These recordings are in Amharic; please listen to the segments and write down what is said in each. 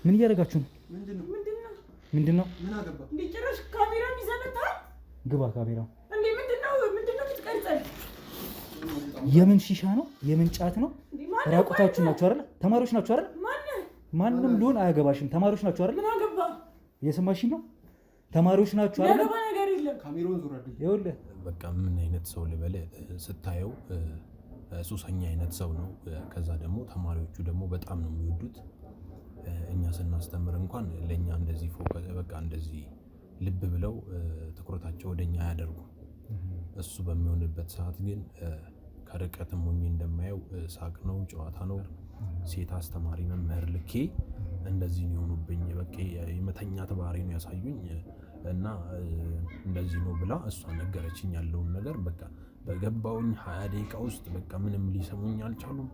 ምን እያደረጋችሁ ነው? ምንድነው? ምን አገባ? ጭራሽ ካሜራ ይዘመታል። ግባ ካሜራው። እንዴ ምንድነው የምትቀርጸን? የምን ሺሻ ነው? የምን ጫት ነው? ራቁታችሁ ናችሁ አይደል? ተማሪዎች ናችሁ አይደል? ማንም ሊሆን አያገባሽም። ተማሪዎች ናችሁ አይደል? ምን አገባ? እየሰማሽ ነው? ተማሪዎች ናችሁ አይደል? ያገባ ነገር የለም። ካሜራውን ዙር አይደል? ይኸውልህ በቃ ምን አይነት ሰው ልበል ስታየው ሱሰኛ አይነት ሰው ነው። ከዛ ደግሞ ተማሪዎቹ ደግሞ በጣም ነው የሚወዱት። እኛ ስናስተምር እንኳን ለኛ እንደዚህ ፎከስ በቃ እንደዚህ ልብ ብለው ትኩረታቸው ወደኛ ያደርጉ። እሱ በሚሆንበት ሰዓት ግን ከርቀትም ሆኜ እንደማየው ሳቅ ነው፣ ጨዋታ ነው። ሴት አስተማሪ መምህር ልኬ እንደዚህ ነው የሆኑብኝ። በቃ የመተኛት ባህሪ ነው ያሳዩኝ እና እንደዚህ ነው ብላ እሷ ነገረችኝ ያለውን ነገር። በቃ በገባውኝ 20 ደቂቃ ውስጥ በቃ ምንም ሊሰሙኝ አልቻሉም።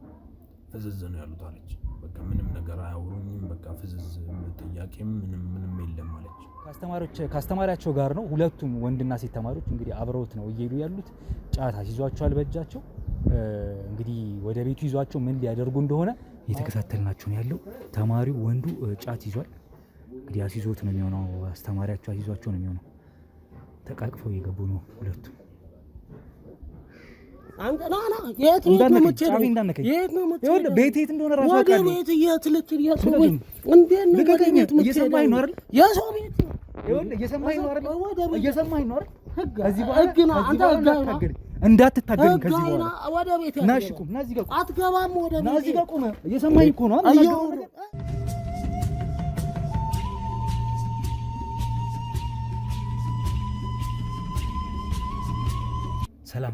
ፍዝዝ ነው ያሉት አለች። በቃ ምንም ነገር አያወሩኝም። በቃ ፍዝዝ፣ ጥያቄም ምንም የለም አለች። ከአስተማሪያቸው ጋር ነው። ሁለቱም ወንድና ሴት ተማሪዎች እንግዲህ አብረውት ነው እየሄዱ ያሉት። ጫት ይዟቸዋል በእጃቸው። እንግዲህ ወደ ቤቱ ይዟቸው ምን ሊያደርጉ እንደሆነ እየተከታተልናቸው ነው ያለው። ተማሪው ወንዱ ጫት ይዟል። እንግዲህ አስይዞት ነው የሚሆነው። አስተማሪያቸው አስይዟቸው ነው የሚሆነው። ተቃቅፈው እየገቡ ነው ሁለቱም። አንተ ናና የት ነው የምትሄደው? የት ነው የምትሄደው? ቤት የት እንደሆነ ራሱ አውቃለሁ። ወደ ቤት ልትሄድ ወይ እንዴት ነው ወደ ቤት የምትሄደው? እየሰማኸኝ ነው አይደል? የሰው ቤት ነው። ይኸውልህ እየሰማኸኝ ነው አይደል? እየሰማኸኝ ነው አይደል? ከዚህ በኋላ አንተ እንዳትታገለኝ ከዚህ በኋላ ወደ ቤት ና። እሺ ቁም፣ ና እዚህ ጋር ቁም። አትገባም ወደ ቤት። ና እዚህ ጋር ቁም። እየሰማኸኝ እኮ ነው አይደል?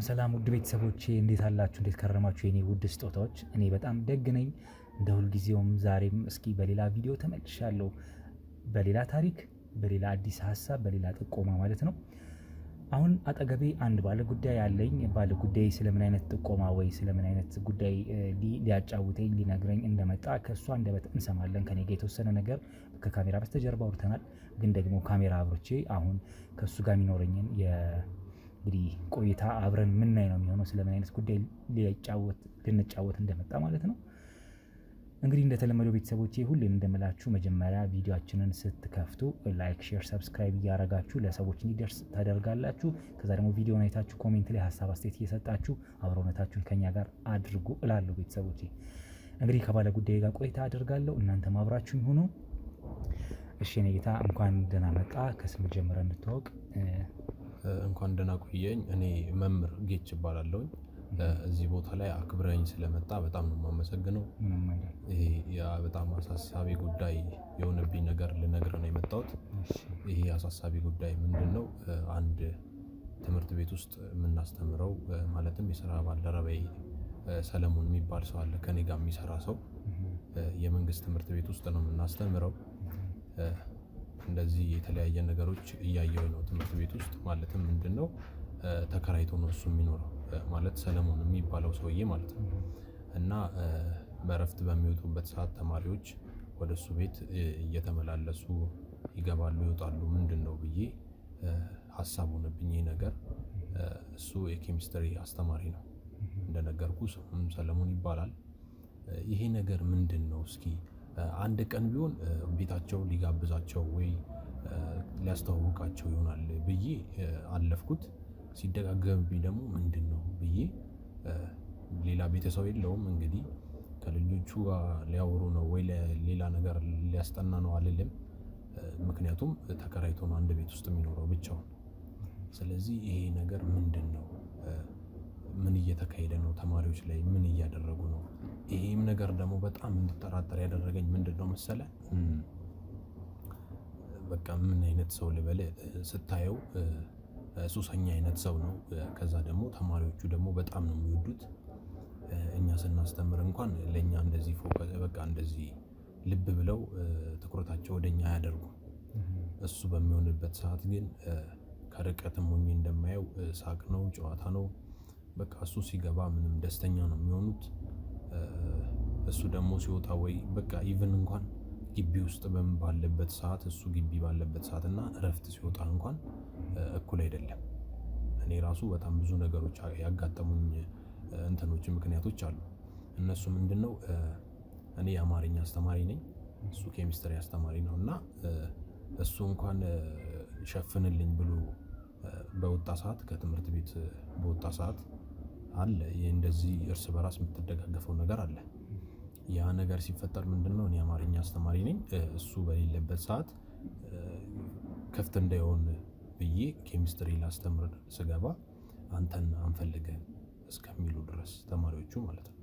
ሰላም ውድ ቤተሰቦቼ እንዴት አላችሁ? እንዴት ከረማችሁ? የኔ ውድ ስጦታዎች፣ እኔ በጣም ደግ ነኝ እንደ ሁልጊዜውም። ዛሬም እስኪ በሌላ ቪዲዮ ተመልሻለሁ። በሌላ ታሪክ፣ በሌላ አዲስ ሀሳብ፣ በሌላ ጥቆማ ማለት ነው። አሁን አጠገቤ አንድ ባለ ጉዳይ አለኝ። ባለ ጉዳይ ስለምን አይነት ጥቆማ ወይ ስለምን አይነት ጉዳይ ሊያጫውተኝ ሊነግረኝ እንደመጣ ከእሷ አንደበት እንሰማለን። ከኔ ጋር የተወሰነ ነገር ከካሜራ በስተጀርባ አውርተናል። ግን ደግሞ ካሜራ አብሮቼ አሁን ከእሱ ጋር የሚኖረኝን እንግዲህ ቆይታ አብረን ምናይ ነው የሚሆነው። ስለምን አይነት ጉዳይ ልንጫወት እንደመጣ ማለት ነው። እንግዲህ እንደተለመደው ቤተሰቦቼ ሁሌም እንደምላችሁ መጀመሪያ ቪዲዮአችንን ስትከፍቱ ላይክ፣ ሼር፣ ሰብስክራይብ እያደረጋችሁ ለሰዎች እንዲደርስ ታደርጋላችሁ። ከዛ ደግሞ ቪዲዮውን አይታችሁ ኮሜንት ላይ ሀሳብ አስተያየት እየሰጣችሁ አብሮነታችሁን ከኛ ጋር አድርጉ እላለሁ። ቤተሰቦቼ እንግዲህ ከባለ ጉዳይ ጋር ቆይታ አደርጋለሁ። እናንተም አብራችሁኝ ሁኑ። እሺ የኔ ጌታ እንኳን ደህና መጣ። ከስም ጀምረን እንተዋወቅ። እንኳን ደህና ቆየኝ። እኔ መምህር ጌች እባላለሁ። እዚህ ቦታ ላይ አክብረኝ ስለመጣ በጣም ነው የማመሰግነው። ይሄ በጣም አሳሳቢ ጉዳይ የሆነብኝ ነገር ልነግርህ ነው የመጣሁት። ይሄ አሳሳቢ ጉዳይ ምንድነው? አንድ ትምህርት ቤት ውስጥ የምናስተምረው ማለትም የሥራ ባልደረባዬ ሰለሞን የሚባል ሰው አለ፣ ከኔ ጋር የሚሰራ ሰው። የመንግስት ትምህርት ቤት ውስጥ ነው የምናስተምረው። እንደዚህ የተለያየ ነገሮች እያየሁ ነው ትምህርት ቤት ውስጥ። ማለትም ምንድነው ተከራይቶ ነው እሱ የሚኖረው፣ ማለት ሰለሞን የሚባለው ሰውዬ ማለት ነው። እና በእረፍት በሚወጡበት ሰዓት ተማሪዎች ወደ እሱ ቤት እየተመላለሱ ይገባሉ ይወጣሉ። ምንድነው ብዬ ሀሳብ ሆነብኝ ይሄ ነገር። እሱ የኬሚስትሪ አስተማሪ ነው እንደነገርኩ፣ ስሙም ሰለሞን ይባላል። ይሄ ነገር ምንድነው? እስኪ አንድ ቀን ቢሆን ቤታቸው ሊጋብዛቸው ወይ ሊያስተዋውቃቸው ይሆናል ብዬ አለፍኩት። ሲደጋገምብኝ ደግሞ ምንድነው ብዬ ሌላ ቤተሰብ የለውም እንግዲህ ከልጆቹ ጋር ሊያወሩ ነው ወይ ሌላ ነገር ሊያስጠና ነው አልልም። ምክንያቱም ተከራይቶ ነው አንድ ቤት ውስጥ የሚኖረው ብቻውን። ስለዚህ ይሄ ነገር ምንድነው? ምን እየተካሄደ ነው? ተማሪዎች ላይ ምን እያደረጉ ነው? ይሄም ነገር ደግሞ በጣም እንድጠራጠር ያደረገኝ ምንድነው መሰለ? በቃ ምን አይነት ሰው ልበል ስታየው ሱሰኛ አይነት ሰው ነው። ከዛ ደግሞ ተማሪዎቹ ደግሞ በጣም ነው የሚወዱት። እኛ ስናስተምር እንኳን ለኛ እንደዚህ ፎከስ በቃ እንደዚህ ልብ ብለው ትኩረታቸው ወደኛ ያደርጉ። እሱ በሚሆንበት ሰዓት ግን ከርቀትም ሆኜ እንደማየው ሳቅ ነው፣ ጨዋታ ነው። በቃ እሱ ሲገባ ምንም ደስተኛ ነው የሚሆኑት። እሱ ደግሞ ሲወጣ ወይ በቃ ኢቭን እንኳን ግቢ ውስጥ ባለበት ሰዓት እሱ ግቢ ባለበት ሰዓት እና እረፍት ሲወጣ እንኳን እኩል አይደለም። እኔ ራሱ በጣም ብዙ ነገሮች ያጋጠሙኝ ምክንያቶች አሉ። እነሱ ምንድነው? እኔ የአማርኛ አስተማሪ ነኝ። እሱ ኬሚስትሪ አስተማሪ ነው እና እሱ እንኳን ሸፍንልኝ ብሎ በወጣ ሰዓት ከትምህርት ቤት በወጣ ሰዓት አለ እንደዚህ እርስ በራስ የምትደጋገፈው ነገር አለ። ያ ነገር ሲፈጠር ምንድነው እኔ አማርኛ አስተማሪ ነኝ። እሱ በሌለበት ሰዓት ክፍት እንዳይሆን ብዬ ኬሚስትሪ ላስተምር ስገባ አንተን አንፈልግም እስከሚሉ ድረስ ተማሪዎቹ ማለት ነው።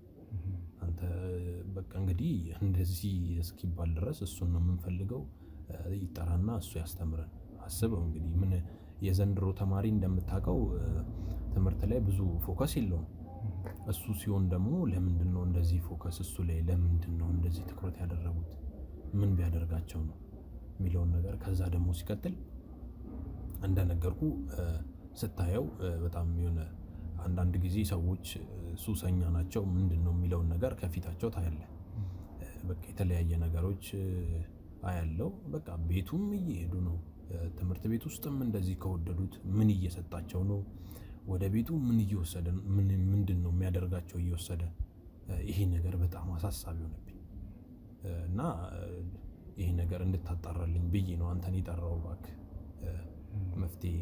አንተ በቃ እንግዲህ እንደዚህ እስኪባል ድረስ እሱን ነው የምንፈልገው፣ ይጠራና እሱ ያስተምረን። አስበው እንግዲህ ምን የዘንድሮ ተማሪ እንደምታውቀው ትምህርት ላይ ብዙ ፎከስ የለውም። እሱ ሲሆን ደግሞ ለምንድን ነው እንደዚህ ፎከስ እሱ ላይ ለምንድን ነው እንደዚህ ትኩረት ያደረጉት? ምን ቢያደርጋቸው ነው የሚለውን ነገር ከዛ ደግሞ ሲቀጥል እንደነገርኩ ስታየው በጣም የሆነ አንዳንድ ጊዜ ሰዎች ሱሰኛ ናቸው ምንድን ነው የሚለውን ነገር ከፊታቸው ታያለ። በቃ የተለያየ ነገሮች አያለው። በቃ ቤቱም እየሄዱ ነው፣ ትምህርት ቤት ውስጥም እንደዚህ ከወደዱት ምን እየሰጣቸው ነው፣ ወደ ቤቱ ምን እየወሰደ ምንድን ነው የሚያደርጋቸው እየወሰደ። ይሄ ነገር በጣም አሳሳቢ ሆነብኝ እና ይሄ ነገር እንድታጣራልኝ ብዬ ነው አንተን የጠራው። እባክህ መፍትሄ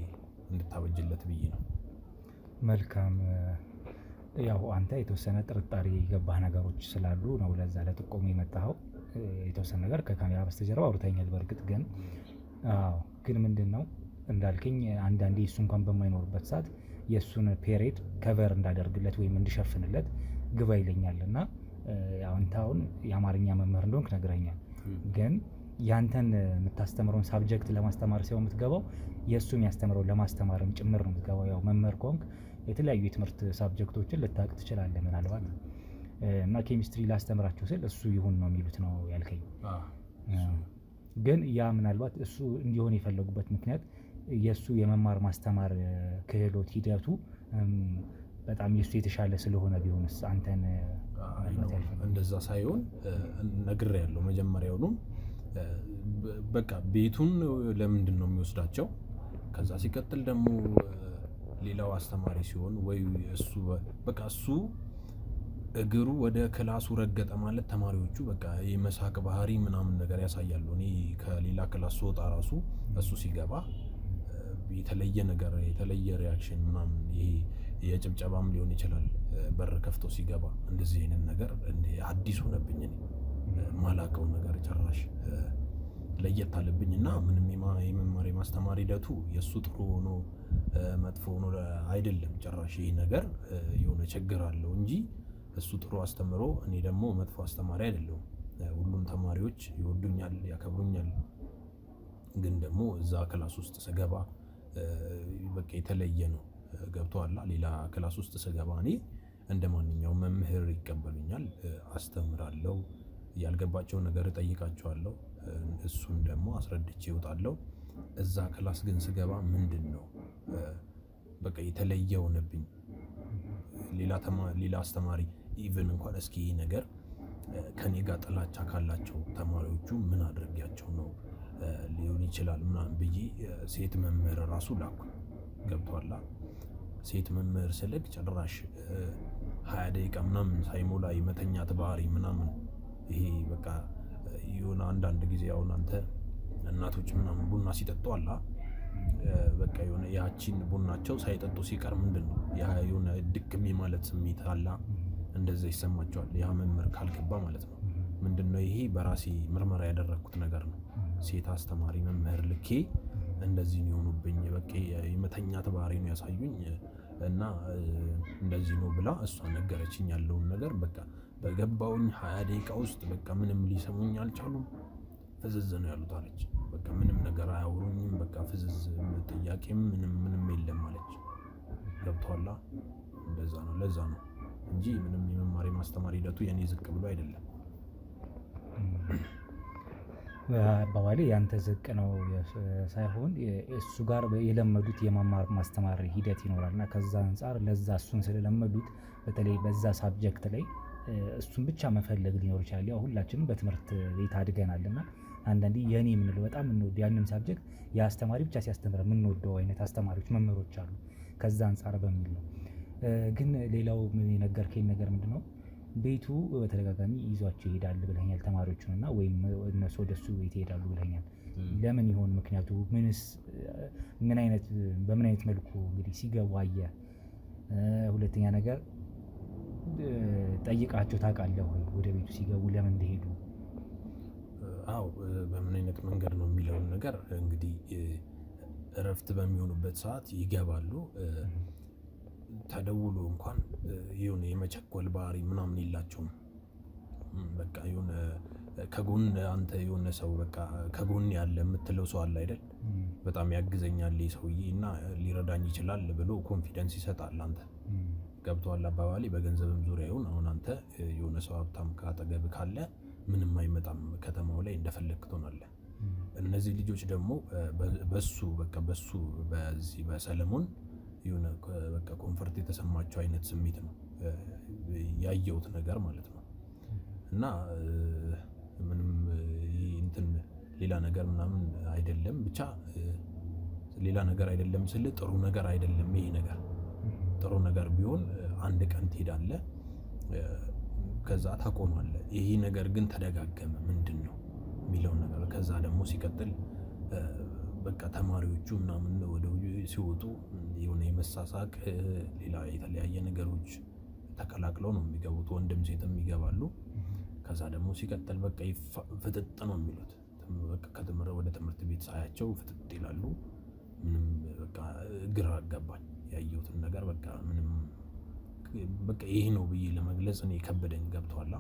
እንድታበጅለት ብዬ ነው። መልካም። ያው አንተ የተወሰነ ጥርጣሬ የገባህ ነገሮች ስላሉ ነው ለዛ ለጥቆም የመጣኸው። የተወሰነ ነገር ከካሜራ በስተጀርባ አውርተኛል። በእርግጥ ግን ምንድን ነው እንዳልከኝ አንዳንዴ እሱ እንኳን በማይኖርበት ሰዓት የእሱን ፔሬድ ከቨር እንዳደርግለት ወይም እንድሸፍንለት ግባ ይለኛል እና አንተ አሁን የአማርኛ መምህር እንደሆንክ ነግረኛል። ግን ያንተን የምታስተምረውን ሳብጀክት ለማስተማር ሲሆን የምትገባው የእሱ የሚያስተምረውን ለማስተማርም ጭምር ነው የምትገባው። ያው መምህር ከሆንክ የተለያዩ የትምህርት ሳብጀክቶችን ልታውቅ ትችላለህ ምናልባት። እና ኬሚስትሪ ላስተምራቸው ስል እሱ ይሁን ነው የሚሉት ነው ያልከኝ። ግን ያ ምናልባት እሱ እንዲሆን የፈለጉበት ምክንያት የእሱ የመማር ማስተማር ክህሎት ሂደቱ በጣም የእሱ የተሻለ ስለሆነ ቢሆንስ? አንተን እንደዛ ሳይሆን ነግሬያለሁ መጀመሪያውኑም። በቃ ቤቱን ለምንድን ነው የሚወስዳቸው? ከዛ ሲቀጥል ደግሞ ሌላው አስተማሪ ሲሆን ወይ እሱ በቃ እሱ እግሩ ወደ ክላሱ ረገጠ ማለት ተማሪዎቹ በቃ የመሳቅ ባህሪ ምናምን ነገር ያሳያሉ። እኔ ከሌላ ክላስ ስወጣ ራሱ እሱ ሲገባ የተለየ ነገር የተለየ ሪያክሽን ምናምን ይሄ የጭብጨባም ሊሆን ይችላል። በር ከፍቶ ሲገባ እንደዚህ አይነት ነገር አዲስ ሆነብኝ። እኔ ማላቀው ነገር ጭራሽ ለየት አለብኝ እና ምንም የመማር የማስተማር ሂደቱ የእሱ ጥሩ ሆኖ መጥፎ ሆኖ አይደለም። ጭራሽ ይህ ነገር የሆነ ችግር አለው እንጂ እሱ ጥሩ አስተምሮ እኔ ደግሞ መጥፎ አስተማሪ አይደለሁም። ሁሉም ተማሪዎች ይወዱኛል፣ ያከብሩኛል። ግን ደግሞ እዛ ክላስ ውስጥ ስገባ በቃ የተለየ ነው። ገብቶሃል? ሌላ ክላስ ውስጥ ስገባ እኔ እንደ ማንኛውም መምህር ይቀበሉኛል፣ አስተምራለሁ፣ ያልገባቸው ነገር እጠይቃቸዋለሁ፣ እሱን ደግሞ አስረድቼ እወጣለሁ። እዛ ክላስ ግን ስገባ ምንድን ነው በቃ የተለየ ሆነብኝ። ሌላ አስተማሪ ኢቭን እንኳን እስኪ ይህ ነገር ከኔ ጋር ጥላቻ ካላቸው ተማሪዎቹ ምን አድርጊያቸው ነው ሊሆን ይችላል ምናምን ብዬ ሴት መምህር ራሱ ላኩ። ገብቶሃል? ሴት መምህር ስልክ ጭራሽ 20 ደቂቃ ምናምን ሳይሞላ የመተኛት ባህሪ ምናምን። ይሄ በቃ የሆነ አንዳንድ ጊዜ አሁን አንተ እናቶች ምናምን ቡና ሲጠጡ አላ በቃ የሆነ ያቺን ቡናቸው ሳይጠጡ ሲቀር ምንድን ነው የሆነ ድክሜ ማለት ስሜት አላ እንደዛ ይሰማቸዋል። ያ መምህር ካልገባ ማለት ነው። ምንድን ነው ይሄ በራሴ ምርመራ ያደረግኩት ነገር ነው። ሴት አስተማሪ መምህር ልኬ እንደዚህ ነው የሆኑብኝ፣ በቃ የመተኛት ባህሪ ነው ያሳዩኝ እና እንደዚህ ነው ብላ እሷ ነገረችኝ ያለውን ነገር። በቃ በገባውኝ 20 ደቂቃ ውስጥ በቃ ምንም ሊሰሙኝ አልቻሉም። ፍዝዝ ነው ያሉት አለች። በቃ ምንም ነገር አያወሩኝም። በቃ ፍዝዝ፣ ጥያቄም ምንም የለም አለች። ገብቶሃል? እንደዛ ነው። ለዛ ነው እንጂ ምንም የመማር የማስተማር ሂደቱ የኔ ዝቅ ብሎ አይደለም። አባባሌ ያንተ ዝቅ ነው ሳይሆን እሱ ጋር የለመዱት የመማር ማስተማር ሂደት ይኖራል እና ከዛ አንጻር ለዛ እሱን ስለለመዱት በተለይ በዛ ሳብጀክት ላይ እሱን ብቻ መፈለግ ሊኖር ይችላል። ያው ሁላችንም በትምህርት ቤት አድገናል እና አንዳንዴ የኔ የምንለው በጣም የምንወደው ያንን ሳብጀክት የአስተማሪ ብቻ ሲያስተምር የምንወደው አይነት አስተማሪዎች መምህሮች አሉ። ከዛ አንጻር በሚል ነው። ግን ሌላው የነገርከኝ ነገር ምንድነው ቤቱ በተደጋጋሚ ይዟቸው ይሄዳል ብለኛል ተማሪዎቹን እና ወይም እነሱ ወደሱ ቤት ይሄዳሉ ብለኛል። ለምን ይሆን ምክንያቱ? በምን አይነት መልኩ እንግዲህ ሲገቡ አየ? ሁለተኛ ነገር ጠይቃቸው ታውቃለህ ወይ ወደ ቤቱ ሲገቡ ለምን እንደሄዱ? አዎ በምን አይነት መንገድ ነው የሚለውን ነገር እንግዲህ እረፍት በሚሆኑበት ሰዓት ይገባሉ። ተደውሎ እንኳን የሆነ የመቸኮል ባህሪ ምናምን የላቸውም። በቃ የሆነ ከጎን አንተ የሆነ ሰው በቃ ከጎን ያለ የምትለው ሰው አለ አይደል? በጣም ያግዘኛል ሰውዬ እና ሊረዳኝ ይችላል ብሎ ኮንፊደንስ ይሰጣል። አንተ ገብቶሃል አባባሌ? በገንዘብም ዙሪያ ይሁን አሁን አንተ የሆነ ሰው ሀብታም ካጠገብ ካለ ምንም አይመጣም፣ ከተማው ላይ እንደፈለክ ትሆናለህ። እነዚህ ልጆች ደግሞ በሱ በዚህ በሰለሞን የሆነ በቃ ኮንፈርት የተሰማቸው አይነት ስሜት ነው ያየሁት ነገር ማለት ነው። እና ምንም እንትን ሌላ ነገር ምናምን አይደለም፣ ብቻ ሌላ ነገር አይደለም ስል ጥሩ ነገር አይደለም። ይሄ ነገር ጥሩ ነገር ቢሆን አንድ ቀን ትሄዳለህ ከዛ ታቆማለህ። ይሄ ነገር ግን ተደጋገመ ምንድን ነው የሚለውን ነገር ከዛ ደግሞ ሲቀጥል በቃ ተማሪዎቹ ምናምን ወደ ሲወጡ የሆነ የመሳሳቅ ሌላ የተለያየ ነገሮች ተቀላቅለው ነው የሚገቡት። ወንድም ሴትም ይገባሉ። ከዛ ደግሞ ሲቀጥል በቃ ፍጥጥ ነው የሚሉት። በቃ ወደ ትምህርት ቤት ሳያቸው ፍጥጥ ይላሉ። ምንም በቃ ግራ አጋባኝ ያየሁትን ነገር በቃ ምንም በቃ ይሄ ነው ብዬ ለመግለጽ እኔ ከበደኝ። ገብቷላ?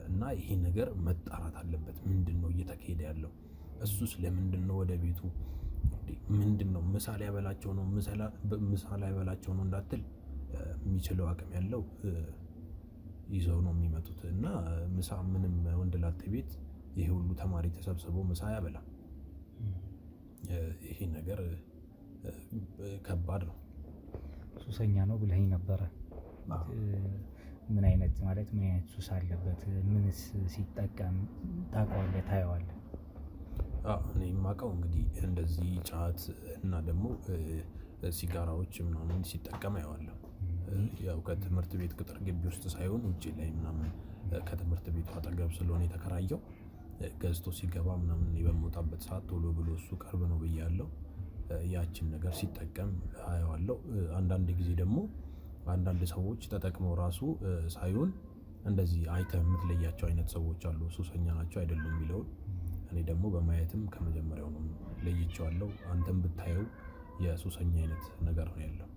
እና ይሄ ነገር መጣራት አለበት። ምንድን ነው እየተካሄደ ያለው? እሱስ ለምንድን ነው ወደ ቤቱ ምንድን ነው ምሳሌ ያበላቸው ነው ምሳሌ ያበላቸው ነው እንዳትል፣ የሚችለው አቅም ያለው ይዘው ነው የሚመጡት። እና ምሳ ምንም ወንድ ላጤ ቤት ይሄ ሁሉ ተማሪ ተሰብስቦ ምሳ ያበላ። ይሄ ነገር ከባድ ነው። ሱሰኛ ነው ብለኸኝ ነበረ። ምን አይነት ሱስ አለበት? ምንስ ሲጠቀም ታውቀዋለህ? ታየዋለህ? እኔ የማውቀው እንግዲህ እንደዚህ ጫት እና ደግሞ ሲጋራዎች ምናምን ሲጠቀም አየዋለሁ። ያው ከትምህርት ቤት ቅጥር ግቢ ውስጥ ሳይሆን ውጭ ላይ ምናምን ከትምህርት ቤቱ አጠገብ ስለሆነ የተከራየው ገዝቶ ሲገባ ምናምን በምወጣበት ሰዓት ቶሎ ብሎ እሱ ቅርብ ነው ብያለሁ። ያችን ነገር ሲጠቀም አየዋለሁ። አንዳንድ ጊዜ ደግሞ አንዳንድ ሰዎች ተጠቅመው ራሱ ሳይሆን እንደዚህ አይተህ የምትለያቸው አይነት ሰዎች አሉ። ሱሰኛ ናቸው አይደሉም የሚለውን እኔ ደግሞ በማየትም ከመጀመሪያው ነው ለይቼዋለሁ። አንተም ብታየው የሱሰኛ አይነት ነገር ነው ያለው።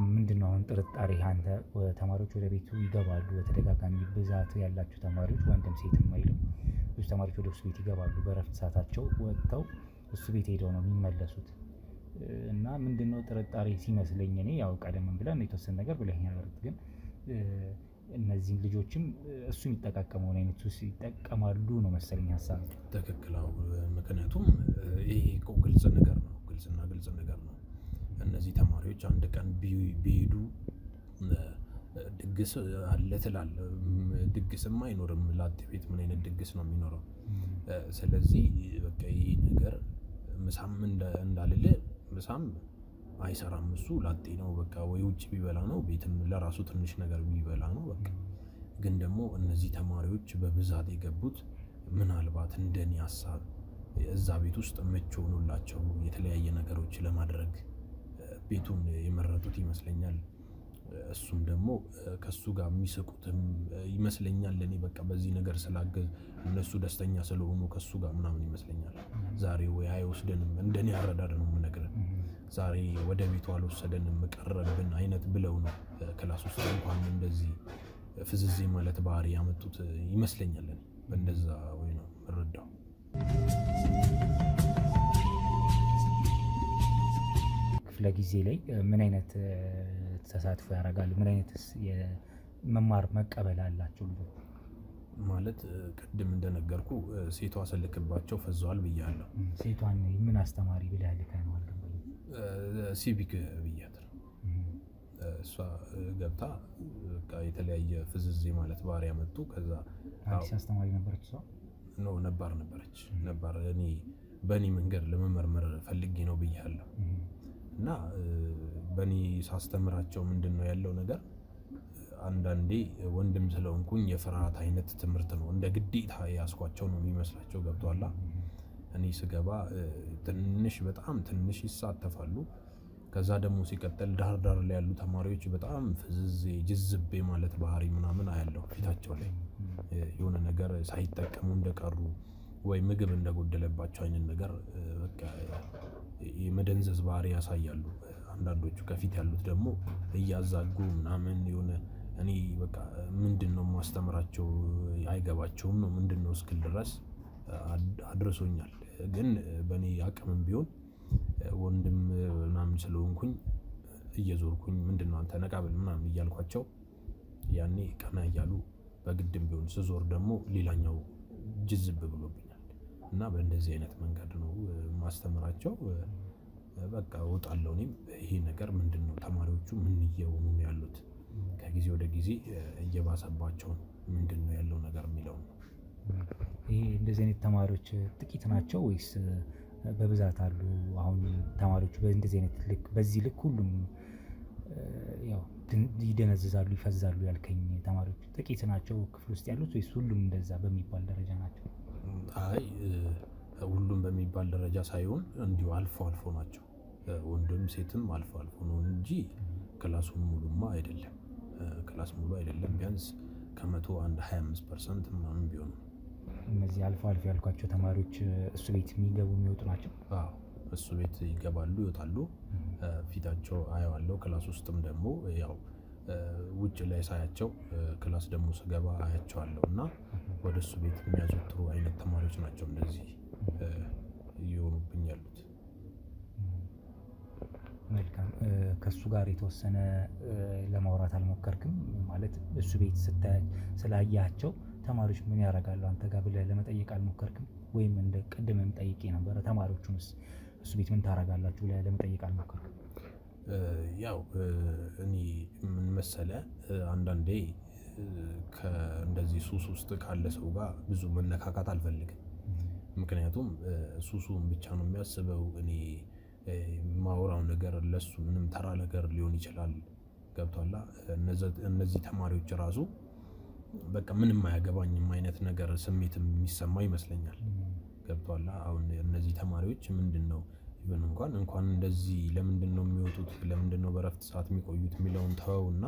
ምንድነው አሁን ጥርጣሬ? አንተ ተማሪዎች ወደ ቤቱ ይገባሉ በተደጋጋሚ ብዛት ያላችሁ ተማሪዎች ወንድም ሴትም አይልም፣ ብዙ ተማሪዎች ወደ እሱ ቤት ይገባሉ። በረፍት ሰዓታቸው ወጥተው እሱ ቤት ሄደው ነው የሚመለሱት። እና ምንድነው ጥርጣሬ ሲመስለኝ እኔ ያው ቀደም ብለን የተወሰነ ነገር ብለኸኛል። ግን እነዚህም ልጆችም እሱ የሚጠቃቀመውን አይነት ሱስ ይጠቀማሉ ነው መሰለኝ ሀሳብ። ትክክል። ምክንያቱም ይሄ እኮ ግልጽ ነገር ነው፣ ግልጽ ነገር ነው። እነዚህ ተማሪዎች አንድ ቀን ቢሄዱ ድግስ አለ ትላለህ። ድግስም አይኖርም። ላጤ ቤት ምን አይነት ድግስ ነው የሚኖረው? ስለዚህ በቃ ይሄ ነገር ምሳም እንዳልል ምሳም አይሰራም። እሱ ላጤ ነው። በቃ ወይ ውጭ ቢበላ ነው፣ ቤትም ለራሱ ትንሽ ነገር ቢበላ ነው በቃ። ግን ደግሞ እነዚህ ተማሪዎች በብዛት የገቡት ምናልባት እንደኔ ሀሳብ እዛ ቤት ውስጥ ምቹ ሆኖላቸው የተለያየ ነገሮች ለማድረግ ቤቱን የመረጡት ይመስለኛል። እሱም ደግሞ ከሱ ጋር የሚስቁትም ይመስለኛል። እኔ በቃ በዚህ ነገር ስላገዝ እነሱ ደስተኛ ስለሆኑ ከሱ ጋር ምናምን ይመስለኛል። ዛሬ ወይ አይወስደንም፣ እንደኔ አረዳድ ነው የምነግርህ። ዛሬ ወደ ቤቱ አልወሰደንም ቀረብን አይነት ብለው ነው ክላስ ውስጥ እንኳን እንደዚህ ፍዝዜ ማለት ባህሪ ያመጡት ይመስለኛል። እኔ በእንደዛ ወይ ነው የምረዳው። ክፍለ ጊዜ ላይ ምን አይነት ተሳትፎ ያደርጋሉ? ምን አይነትስ የመማር መቀበል አላቸው ልጆች? ማለት ቅድም እንደነገርኩ ሴቷ ስልክባቸው ፈዘዋል ብያለሁ። ሴቷን ምን አስተማሪ ብለህ ልከህ ነው? ሲቪክ ብያት ነው። እሷ ገብታ የተለያየ ፍዝዜ ማለት ባህሪ ያመጡ። ከዛ አዲስ አስተማሪ ነበረች እሷ? ነባር ነበረች። ነባር እኔ በእኔ መንገድ ለመመርመር ፈልጌ ነው ብያለሁ። እና በእኔ ሳስተምራቸው ምንድን ነው ያለው ነገር አንዳንዴ ወንድም ስለሆንኩኝ የፍርሃት አይነት ትምህርት ነው እንደ ግዴታ ያስኳቸው ነው የሚመስላቸው። ገብቷላ። እኔ ስገባ በጣም ትንሽ ይሳተፋሉ። ከዛ ደግሞ ሲቀጥል ዳር ላይ ያሉ ተማሪዎች በጣም ፍዝዝ ጅዝቤ ማለት ባህሪ ምናምን አያለው ፊታቸው ላይ የሆነ ነገር ሳይጠቀሙ እንደቀሩ ወይ ምግብ እንደጎደለባቸው አይነት ነገር በቃ የመደንዘዝ ባህሪ ያሳያሉ። አንዳንዶቹ ከፊት ያሉት ደግሞ እያዛጉ ምናምን የሆነ እኔ በቃ ምንድነው ማስተምራቸው አይገባቸውም ነው ምንድነው እስክል ድረስ አድርሶኛል። ግን በእኔ አቅምም ቢሆን ወንድም ምናምን ስለሆንኩኝ እየዞርኩኝ ምንድነው አንተ ነቃብል ምናምን እያልኳቸው ያኔ ቀና እያሉ በግድም ቢሆን ስዞር ደግሞ ሌላኛው ጅዝብ ብሎብኛል። እና በእንደዚህ አይነት መንገድ ነው ማስተምራቸው። በቃ እወጣለሁ እኔም ይሄ ነገር ምንድነው ተማሪዎቹ ምን እየሆኑ ነው ያሉት ከጊዜ ወደ ጊዜ እየባሰባቸው ነው ምንድነው ያለው ነገር የሚለው ነው። ይሄ እንደዚህ አይነት ተማሪዎች ጥቂት ናቸው ወይስ በብዛት አሉ? አሁን ተማሪዎቹ በእንደዚህ አይነት በዚህ ልክ ሁሉም ያው ይደነዝዛሉ ይፈዛሉ ያልከኝ ተማሪዎች ጥቂት ናቸው ክፍል ውስጥ ያሉት ወይስ ሁሉም እንደዛ በሚባል ደረጃ ናቸው? አይ ሁሉም በሚባል ደረጃ ሳይሆን እንዲሁ አልፎ አልፎ ናቸው። ወንድም ሴትም አልፎ አልፎ ነው እንጂ ክላሱን ሙሉማ አይደለም። ክላስ ሙሉ አይደለም። ቢያንስ ከመቶ 25% ምናምን ቢሆን ነው። እነዚህ አልፎ አልፎ ያልኳቸው ተማሪዎች እሱ ቤት የሚገቡ የሚወጡ ናቸው? አዎ እሱ ቤት ይገባሉ ይወጣሉ። ፊታቸው አየዋለሁ። ክላስ ውስጥም ደግሞ ያው ውጭ ላይ ሳያቸው ክላስ ደግሞ ስገባ አያቸዋለሁ። እና ወደ እሱ ቤት የሚያዘወትሩ አይነት ተማሪዎች ናቸው እንደዚህ እየሆኑብኝ ያሉት። መልካም። ከእሱ ጋር የተወሰነ ለማውራት አልሞከርክም? ማለት እሱ ቤት ስላያቸው ተማሪዎች ምን ያደርጋሉ አንተ ጋር ብለህ ለመጠየቅ አልሞከርክም? ወይም እንደ ቅድምም ጠይቄ ነበረ ተማሪዎቹንስ እሱ ቤት ምን ታደርጋላችሁ ብለህ ለመጠየቅ አልሞከርክም? ያው እኔ ምን መሰለህ አንዳንዴ ከእንደዚህ ሱስ ውስጥ ካለ ሰው ጋር ብዙ መነካካት አልፈልግም። ምክንያቱም ሱሱን ብቻ ነው የሚያስበው። እኔ ማውራው ነገር ለሱ ምንም ተራ ነገር ሊሆን ይችላል። ገብቷላ። እነዚህ ተማሪዎች ራሱ በቃ ምንም አያገባኝም አይነት ነገር ስሜትም የሚሰማ ይመስለኛል። ገብቷላ። አሁን እነዚህ ተማሪዎች ምንድነው እንኳን እንደዚህ ለምንድነው የሚወጡት ለምንድነው በረፍት ሰዓት የሚቆዩት የሚለውን ተወውና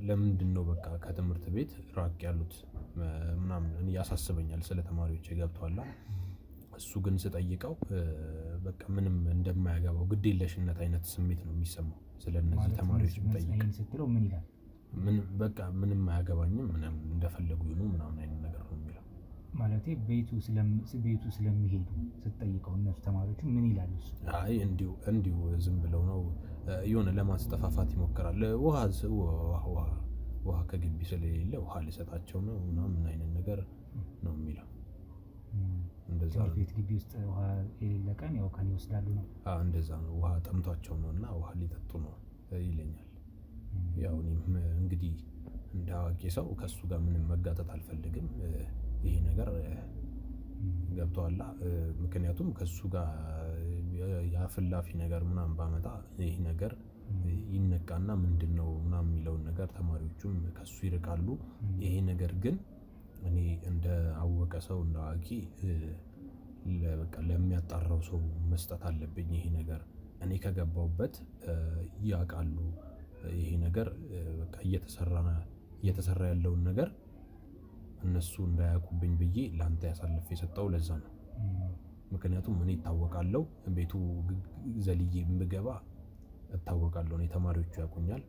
ለምንድነው በቃ ከትምህርት ቤት ራቅ ያሉት ምናምን እኔ ያሳስበኛል ስለ ተማሪዎች። ገብቷላ። እሱ ግን ስጠይቀው በቃ ምንም እንደማያገባው ግዴለሽነት አይነት ስሜት ነው የሚሰማው ስለነዚህ ተማሪዎች ብጠይቅ። ስትለው ምን ይላል? በቃ ምንም አያገባኝም ምናምን እንደፈለጉ ይሁኑ ምናምን አይነት ነገር ነው የሚለው። ማለቴ ቤቱ ስለሚሄዱ ስትጠይቀው እነሱ ተማሪዎች ምን ይላሉ? እሱ አይ እንዲሁ ዝም ብለው ነው የሆነ ለማስጠፋፋት ይሞክራል። ውሃ ከግቢ ስለሌለ ውሃ ሊሰጣቸው ነው ምናምን አይነት ነገር ነው የሚለው። እንደዛ ትምህርት ቤት ግቢ ውስጥ ውሃ የሌለ ቀን ያው ከኔ ይወስዳሉ ነው። እንደዛ ነው። ውሃ ጠምቷቸው ነው እና ውሃ ሊጠጡ ነው ይለኛል። ያው እኔም እንግዲህ እንደ አዋቂ ሰው ከሱ ጋር ምንም መጋጠጥ አልፈልግም። ይሄ ነገር ገብቷላ። ምክንያቱም ከሱ ጋር ያፍላፊ ነገር ምናምን ባመጣ ይሄ ነገር ይነቃና ምንድነው ምናምን የሚለውን ነገር ተማሪዎቹም ከሱ ይርቃሉ። ይሄ ነገር ግን እኔ እንደ አወቀ ሰው እንደ አዋቂ በቃ ለሚያጣራው ሰው መስጠት አለብኝ። ይሄ ነገር እኔ ከገባሁበት ያውቃሉ። ይሄ ነገር በቃ እየተሰራ ያለውን ነገር እነሱ እንዳያውቁብኝ ብዬ ላንተ ያሳልፍ የሰጠው ለዛ ነው። ምክንያቱም እኔ እታወቃለሁ። ቤቱ ዘልዬ ብገባ እታወቃለሁ። እኔ ተማሪዎቹ ያውቁኛል።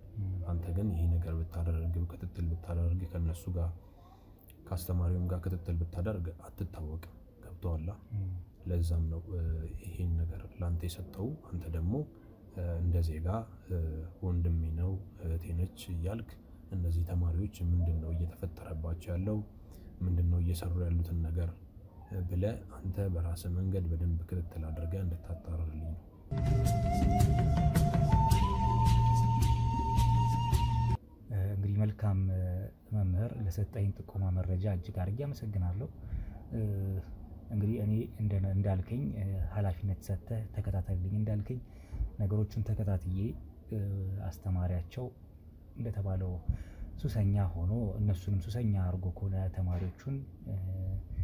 አንተ ግን ይሄ ነገር ብታደርግ ክትትል ብታደርግ ከነሱ ጋር ከአስተማሪውም ጋር ክትትል ብታደርግ አትታወቅም። ገብቶሃል? ለዛም ነው ይሄን ነገር ላንተ የሰጠው። አንተ ደግሞ እንደ ዜጋ ወንድሜ ነው እህቴ ነች እያልክ እነዚህ ተማሪዎች ምንድነው እየተፈጠረባቸው ያለው ምንድነው እየሰሩ ያሉትን ነገር ብለህ አንተ በራስህ መንገድ በደንብ ክትትል አድርገህ እንድታጣራልኝ ነው። እንግዲህ መልካም መምህር፣ ለሰጠኝ ጥቆማ መረጃ እጅግ አድርጌ አመሰግናለሁ። እንግዲህ እኔ እንዳልከኝ ኃላፊነት ሰጥተህ ተከታተልልኝ እንዳልከኝ ነገሮችን ተከታትዬ አስተማሪያቸው እንደተባለው ሱሰኛ ሆኖ እነሱንም ሱሰኛ አድርጎ ከሆነ ተማሪዎቹን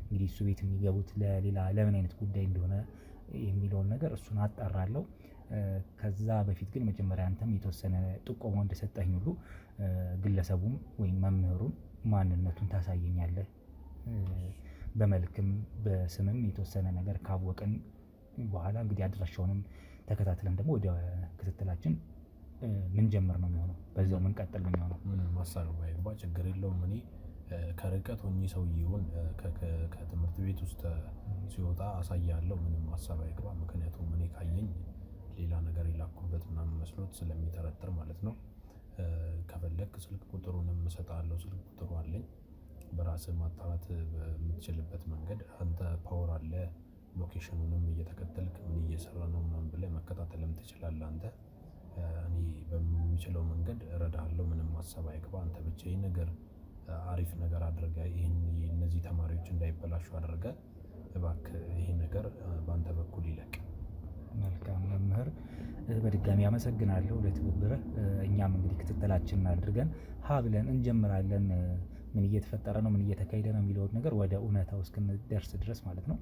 እንግዲህ እሱ ቤት የሚገቡት ለሌላ ለምን አይነት ጉዳይ እንደሆነ የሚለውን ነገር እሱን አጣራለሁ። ከዛ በፊት ግን መጀመሪያ አንተም የተወሰነ ጥቆማ እንደሰጠኝ ሁሉ ግለሰቡም ወይም መምህሩን ማንነቱን ታሳየኛለህ። በመልክም በስምም የተወሰነ ነገር ካወቅን በኋላ እንግዲህ አድራሻውንም ተከታትለን ደግሞ ወደ ክትትላችን ምን ጀምር ነው የሚሆነው። በዛው ምን ቀጥል ነው የሚሆነው። ምንም ሀሳብ ባይባ ችግር የለውም። እኔ ከርቀት ሆኜ ሰውዬውን ከትምህርት ቤት ውስጥ ሲወጣ አሳያለሁ። ምንም ሀሳብ አይግባ። ምክንያቱም እኔ ካየኝ ሌላ ነገር የላኩበት ምናምን መስሎት ስለሚጠረጥር ማለት ነው። ከፈለክ ስልክ ቁጥሩንም እሰጥሃለሁ። ስልክ ቁጥሩ አለኝ። በራስህ ማጣራት በምትችልበት መንገድ አንተ ፓወር አለ። ሎኬሽኑንም እየተከተልክ ምን እየሰራ ነው ምናምን ብለህ መከታተልም ትችላለህ አንተ። እኔ በሚችለው መንገድ እረዳሃለሁ። ምንም ሀሳብ አይግባ። አንተ ብቻ ይህ ነገር አሪፍ ነገር አድርገህ እነዚህ ተማሪዎች እንዳይበላሹ አድርገህ እባክህ ይሄ ነገር በአንተ በኩል ይለቅ። መልካም መምህር፣ በድጋሚ አመሰግናለሁ ለትብብርህ። እኛም እንግዲህ ክትትላችንን አድርገን ብለን እንጀምራለን። ምን እየተፈጠረ ነው፣ ምን እየተካሄደ ነው የሚለውን ነገር ወደ እውነታው እስክንደርስ ድረስ ማለት ነው።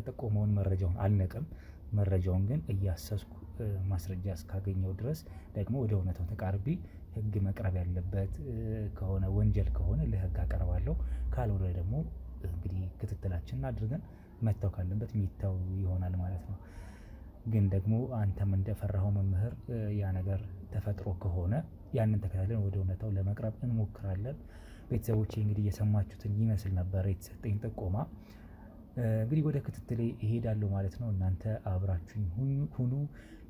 ጥቆመውን መረጃውን አልነቅም። መረጃውን ግን እያሰስኩ ማስረጃ እስካገኘው ድረስ ደግሞ ወደ እውነታው ተቃርቢ ሕግ መቅረብ ያለበት ከሆነ ወንጀል ከሆነ ለሕግ አቀርባለሁ። ካልሆነ ደግሞ እንግዲህ ክትትላችንን አድርገን መተው ካለበት ሚተው ይሆናል ማለት ነው። ግን ደግሞ አንተም እንደፈራኸው መምህር ያ ነገር ተፈጥሮ ከሆነ ያንን ተከታትለን ወደ እውነታው ለመቅረብ እንሞክራለን። ቤተሰቦቼ እንግዲህ የሰማችሁትን ይመስል ነበር የተሰጠኝ ጥቆማ። እንግዲህ ወደ ክትትሌ እሄዳለሁ ማለት ነው። እናንተ አብራችሁኝ ሁኑ።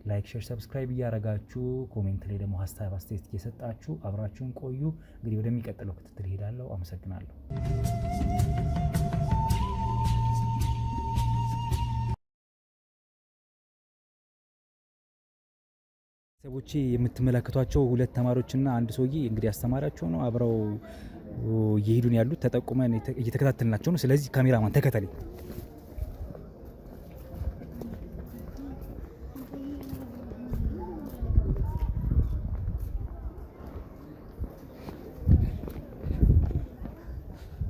ላይክ፣ ሼር፣ ሰብስክራይብ እያደረጋችሁ ኮሜንት ላይ ደግሞ ሀሳብ አስተያየት እየሰጣችሁ አብራችሁን ቆዩ። እንግዲህ ወደሚቀጥለው ክትትል እሄዳለሁ። አመሰግናለሁ። ቤተሰቦቼ የምትመለከቷቸው ሁለት ተማሪዎችና አንድ ሰውዬ እንግዲህ አስተማሪያቸው ነው። አብረው እየሄዱን ያሉት ተጠቁመን እየተከታተልናቸው ነው። ስለዚህ ካሜራማን ተከተለኝ።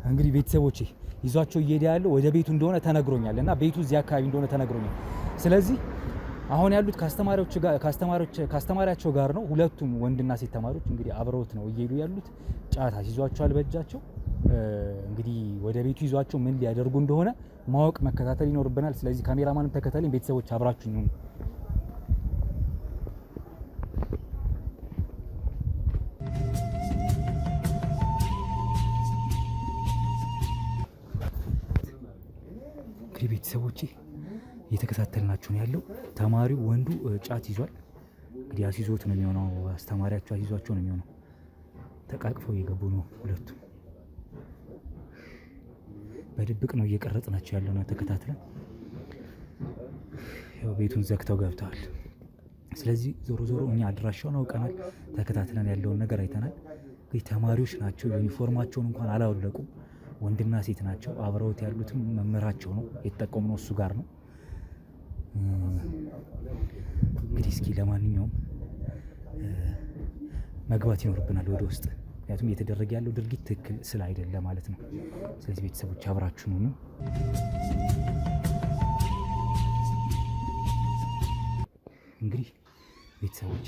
እንግዲህ ቤተሰቦቼ ይዟቸው እየሄደ ያለው ወደ ቤቱ እንደሆነ ተነግሮኛል እና ቤቱ እዚህ አካባቢ እንደሆነ ተነግሮኛል። ስለዚህ አሁን ያሉት ከአስተማሪያቸው ጋር ነው። ሁለቱም ወንድና ሴት ተማሪዎች እንግዲህ አብረውት ነው እየሄዱ ያሉት። ጫት ይዟቸዋል በእጃቸው። እንግዲህ ወደ ቤቱ ይዟቸው ምን ሊያደርጉ እንደሆነ ማወቅ መከታተል ይኖርብናል። ስለዚህ ካሜራማንም ተከተለኝ። ቤተሰቦች አብራችሁኝ ሁኑ። እንግዲህ ቤተሰቦቼ እየተከታተልናችሁ ነው ያለው። ተማሪው ወንዱ ጫት ይዟል። እንግዲህ አስይዞት ነው የሚሆነው። አስተማሪያቸው አስይዟቸው ነው የሚሆነው። ተቃቅፈው እየገቡ ነው ሁለቱም። በድብቅ ነው እየቀረጽናቸው ያለው ነው ተከታትለን። ያው ቤቱን ዘግተው ገብተዋል። ስለዚህ ዞሮ ዞሮ እኛ አድራሻውን አውቀናል። ተከታትለን ያለውን ነገር አይተናል። እንግዲህ ተማሪዎች ናቸው። ዩኒፎርማቸውን እንኳን አላወለቁም። ወንድና ሴት ናቸው። አብረውት ያሉትም መምህራቸው ነው። የተጠቆምነው እሱ ጋር ነው። እንግዲህ እስኪ ለማንኛውም መግባት ይኖርብናል ወደ ውስጥ፣ ምክንያቱም እየተደረገ ያለው ድርጊት ትክክል ስላይደለ ማለት ነው። ስለዚህ ቤተሰቦች አብራችሁን ሁኑ። እንግዲህ ቤተሰቦች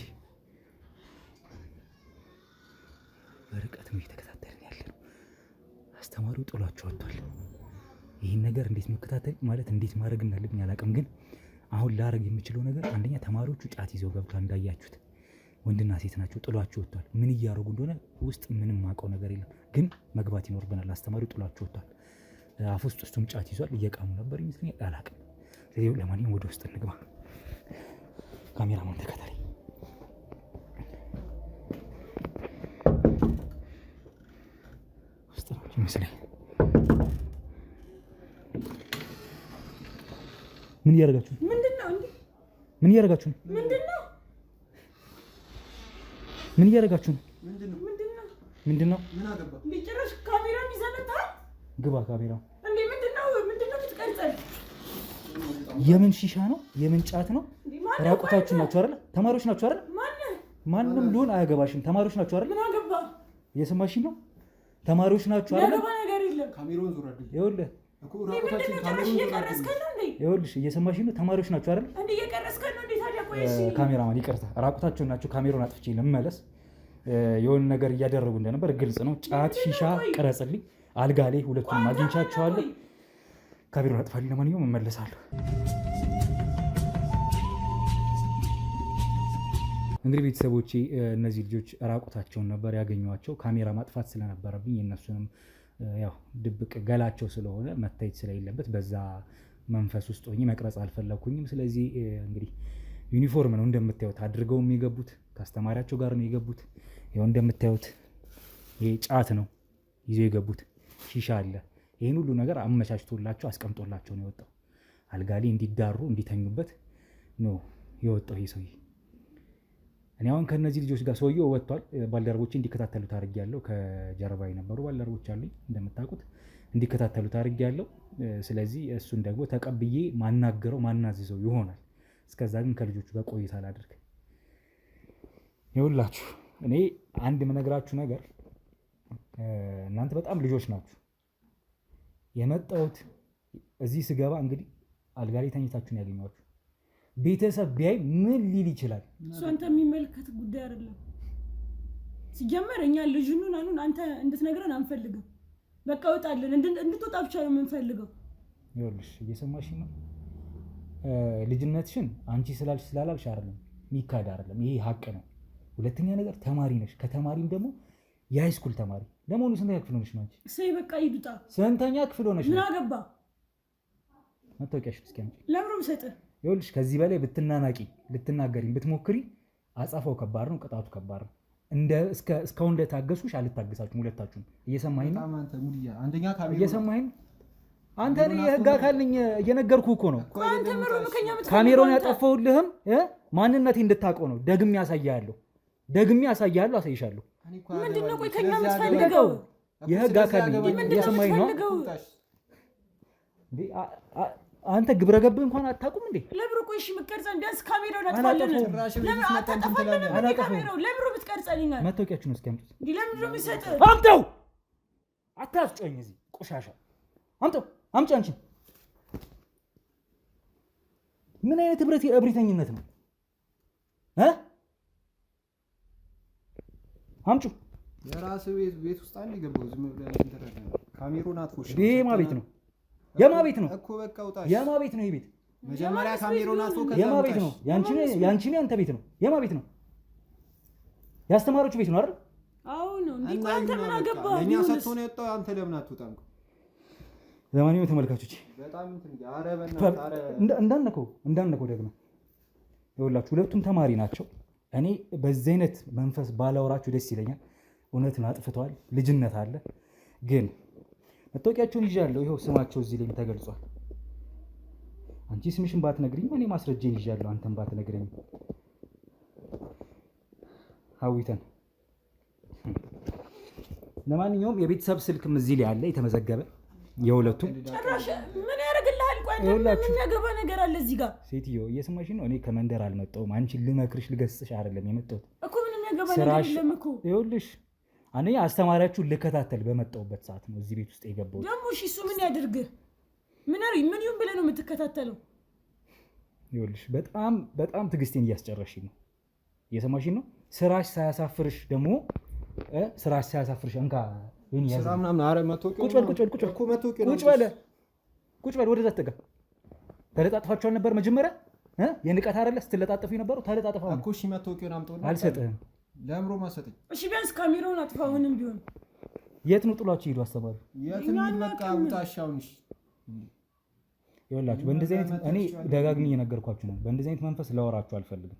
በርቀት ነው እየተከታተልን ያለ ነው። አስተማሪው ጥሏቸው ወጥቷል። ይህን ነገር እንዴት መከታተል ማለት እንዴት ማድረግ እንዳለብኝ አላውቅም። ግን አሁን ላረግ የምችለው ነገር አንደኛ ተማሪዎቹ ጫት ይዘው ገብቷል። እንዳያችሁት ወንድና ሴት ናቸው። ጥሏቸው ወጥቷል። ምን እያደረጉ እንደሆነ ውስጥ ምንም ማውቀው ነገር የለም። ግን መግባት ይኖርብናል። አስተማሪው ጥሏቸው ወጥቷል። አፍ ውስጥ እሱም ጫት ይዟል። እየቃሙ ነበር ይመስለኛል። አላውቅም። ስለዚህ ለማንኛውም ወደ ውስጥ እንግባ። ካሜራማን ተከተለኝ። ውስጥ ናቸው ይመስለኛል። ምን እያደረጋችሁ ነው? ምን እያደረጋችሁ ነው? ምን እያደረጋችሁ ነው? ምንድን ነው? ቢጨረሽ ካሜራ ይዘመታል። ግባ ካሜራው። እንዴ ምንድን ነው የምትቀርጸው? የምን ሺሻ ነው? የምን ጫት ነው? ማን ራቁታችሁ ናችሁ አይደል? ተማሪዎች ናችሁ አይደል? ማንም ሊሆን አያገባሽም። ተማሪዎች ናችሁ አይደል? ምን አገባ? እየሰማሽኝ ነው? ተማሪዎች ናችሁ አይደል? ያገባ ነገር የለም። ካሜራውን ዙራልኝ። ይኸውልህ እኮ ራቁታችን ካሜራውን ዙራልኝ። ይኸውልሽ እየሰማሽኝ ነው? ተማሪዎች ናችሁ አይደል? እንዴ እየቀረስከን ነው እንዴ ታዲያ? ቆይ እሺ ካሜራማን ይቅርታ፣ ራቁታችሁ ናችሁ። ካሜራውን አጥፍቼ ልመለስ። የሆነ ነገር እያደረጉ እንደነበር ግልጽ ነው። ጫት ሺሻ ቅረጽልኝ። አልጋ ላይ ሁለቱንም አግኝቻቸዋለሁ። ካሜራውን አጥፋልኝ። ለማንኛውም እመለሳለሁ። እንግዲህ ቤተሰቦቼ እነዚህ ልጆች ራቁታቸውን ነበር ያገኟቸው። ካሜራ ማጥፋት ስለነበረብኝ የእነሱንም ያው ድብቅ ገላቸው ስለሆነ መታየት ስለሌለበት በዛ መንፈስ ውስጥ ሆኜ መቅረጽ አልፈለኩኝም። ስለዚህ እንግዲህ ዩኒፎርም ነው እንደምታዩት አድርገው የገቡት። ከአስተማሪያቸው ጋር ነው የገቡት። ይኸው እንደምታዩት ይሄ ጫት ነው ይዘው የገቡት። ሺሻ አለ። ይህን ሁሉ ነገር አመቻችቶላቸው አስቀምጦላቸው ነው የወጣው። አልጋ ላይ እንዲዳሩ እንዲተኙበት ነው የወጣው ይሄ ሰውዬ። እኔ አሁን ከነዚህ ልጆች ጋር ሰውዬው ወጥቷል። ባልደረቦቼ እንዲከታተሉት አድርጌያለሁ። ከጀርባ የነበሩ ባልደረቦች አሉኝ እንደምታውቁት፣ እንዲከታተሉት አድርጌያለሁ። ስለዚህ እሱን ደግሞ ተቀብዬ ማናገረው ማናዝዘው ይሆናል። እስከዛ ግን ከልጆቹ ጋር ቆይታ አላደርግ። ይኸውላችሁ እኔ አንድ የምነግራችሁ ነገር፣ እናንተ በጣም ልጆች ናችሁ። የመጣሁት እዚህ ስገባ እንግዲህ አልጋ ላይ ተኝታችሁ ነው ያገኘኋችሁ። ቤተሰብ ቢያይ ምን ሊል ይችላል? እሱ አንተ የሚመለከት ጉዳይ አይደለም። ሲጀመር እኛ ልጅኑን አሉን አንተ እንድትነግረን አንፈልግም። በቃ ወጣለን፣ እንድትወጣ ብቻ ነው የምንፈልገው። ይኸውልሽ እየሰማሽ ነው። ልጅነትሽን አንቺ ስላልሽ ስላላልሽ አይደለም ሚካድ አይደለም። ይሄ ሀቅ ነው። ሁለተኛ ነገር ተማሪ ነሽ። ከተማሪም ደግሞ የሃይስኩል ተማሪ። ለመሆኑ ስንተኛ ክፍል ሆነሽ ነው አንቺ? እሰይ በቃ ይዱጣ። ስንተኛ ክፍል ሆነሽ ነው? ምን አገባ? መታወቂያሽን እስኪ አምጪ። ለምሮም ሰጠ። ይኸውልሽ ከዚህ በላይ ብትናናቂ ልትናገሪኝ ብትሞክሪ አጻፋው ከባድ ነው፣ ቅጣቱ ከባድ ነው። እስካሁን እንደታገሱሽ አልታገሳችሁም ሁለታችሁም። እየሰማኸኝ ነው? አንደኛ እየሰማኸኝ ነው? አንተ እኔ የህግ አካል ነኝ እየነገርኩህ እኮ ነው። አንተ ምሮ ከኛ ምትፈልገው ካሜራውን ያጠፋሁልህም ማንነቴ እንድታውቀው ነው። ደግሜ ያሳያለሁ፣ አሳይሻለሁ። ምንድነው? ቆይ ከኛ ምትፈልገው? የህግ አካል ነኝ። እየሰማኸኝ ነው? አንተ ግብረ ገብ እንኳን አታውቁም እንዴ? ለብሩ ቆይ እሺ፣ የምትቀርጸን ቢያንስ ካሜራውን አጥፋለን። ለብሩ ብትቀርጸልኝ መታወቂያችሁን እስኪ አምጡት። እንዴ ለምንድን ነው የምትሰጥ? አምጠው፣ አታስጮኝ። እዚህ ቆሻሻ አምጠው፣ አምጪ። አንቺ ምን አይነት እብሪተኝነት ነው? አምጩ። የራስ ቤት ውስጥ አንድ ገባው። ዝም ብለህ እንተረዳ። ካሜራውን አጥፎሽ የማ ቤት ነው? የማ ቤት ነው እኮ በቃ ውጣሽ። የማ ቤት ነው? ይሄ ቤት መጀመሪያ ካሜራውን አጥፎ ከዛ የማ ቤት ነው? ያንቺ ነው ያንተ ቤት ነው? የማ ቤት ነው? ያስተማሪዎቹ ቤት ነው አይደል? አዎ ነው። እንዴ አንተ ምን አገባህ? ለኛ ሰጥቶ ነው የወጣው። አንተ ለምን አትወጣም? ለማንኛውም ተመልካቾች በጣም እንትን እንዳነከው ደግሞ ይኸውላችሁ ሁለቱም ተማሪ ናቸው። እኔ በዚህ አይነት መንፈስ ባላወራችሁ ደስ ይለኛል። እውነትን አጥፍተዋል። ልጅነት አለ። ግን መታወቂያቸውን ይዣለሁ። ይኸው ስማቸው እዚህ ላይ ተገልጿል። አንቺ ስምሽን ባትነግሪኝ እኔ ማስረጃን ይዣለሁ። አንተን ባትነግረኝ ሀዊተን። ለማንኛውም የቤተሰብ ስልክም እዚህ ላይ አለ የተመዘገበ የሁለቱም። ጭራሽ ምን ያደርግልሃል? ቆይ ምን ያገባ ነገር አለ እዚህ ጋር? ሴትዮ እየሰማሽኝ ነው? እኔ ከመንደር አልመጣሁም። አንቺን ልመክርሽ ልገስጽሽ አይደለም የመጣሁት እኮ። ምንም ያገባ ነገር የለም እኮ። ይኸውልሽ አንደኛ አስተማሪያችሁን ልከታተል በመጣሁበት ሰዓት ነው እዚህ ቤት ውስጥ የገባሁት። ደግሞ እሺ እሱ ምን ያድርግህ? ምን ይሁን ብለህ ነው የምትከታተለው? ይኸውልሽ በጣም ትዕግስቴን እያስጨረሽኝ ነው። እየሰማሽኝ ነው? ስራሽ ሳያሳፍርሽ ደግሞ ስራሽ ሳያሳፍርሽ እንካ ስራ ምናምን። ኧረ ቁጭ በል ወደዛ ተጠጋ። ተለጣጥፋችኋል ነበር መጀመሪያ የንቀት አይደለ ስትለጣጥፉ የነበረው ተለጣጥፋው እኮ። እሺ መታወቂያውን አምጣው። አልሰጥህም። ለምሮ ማሰጠኝ። እሺ ቢያንስ ካሜራውን አጥፋ። አሁንም ቢሆን የት ነው ጥሏችሁ ሄዱ አስተማሪ? የት ነው በቃ ውጣሻውንሽ። ይኸውላችሁ በእንደዚህ አይነት እኔ ደጋግሜ እየነገርኳችሁ ነው። በእንደዚህ አይነት መንፈስ ላወራችሁ አልፈልግም።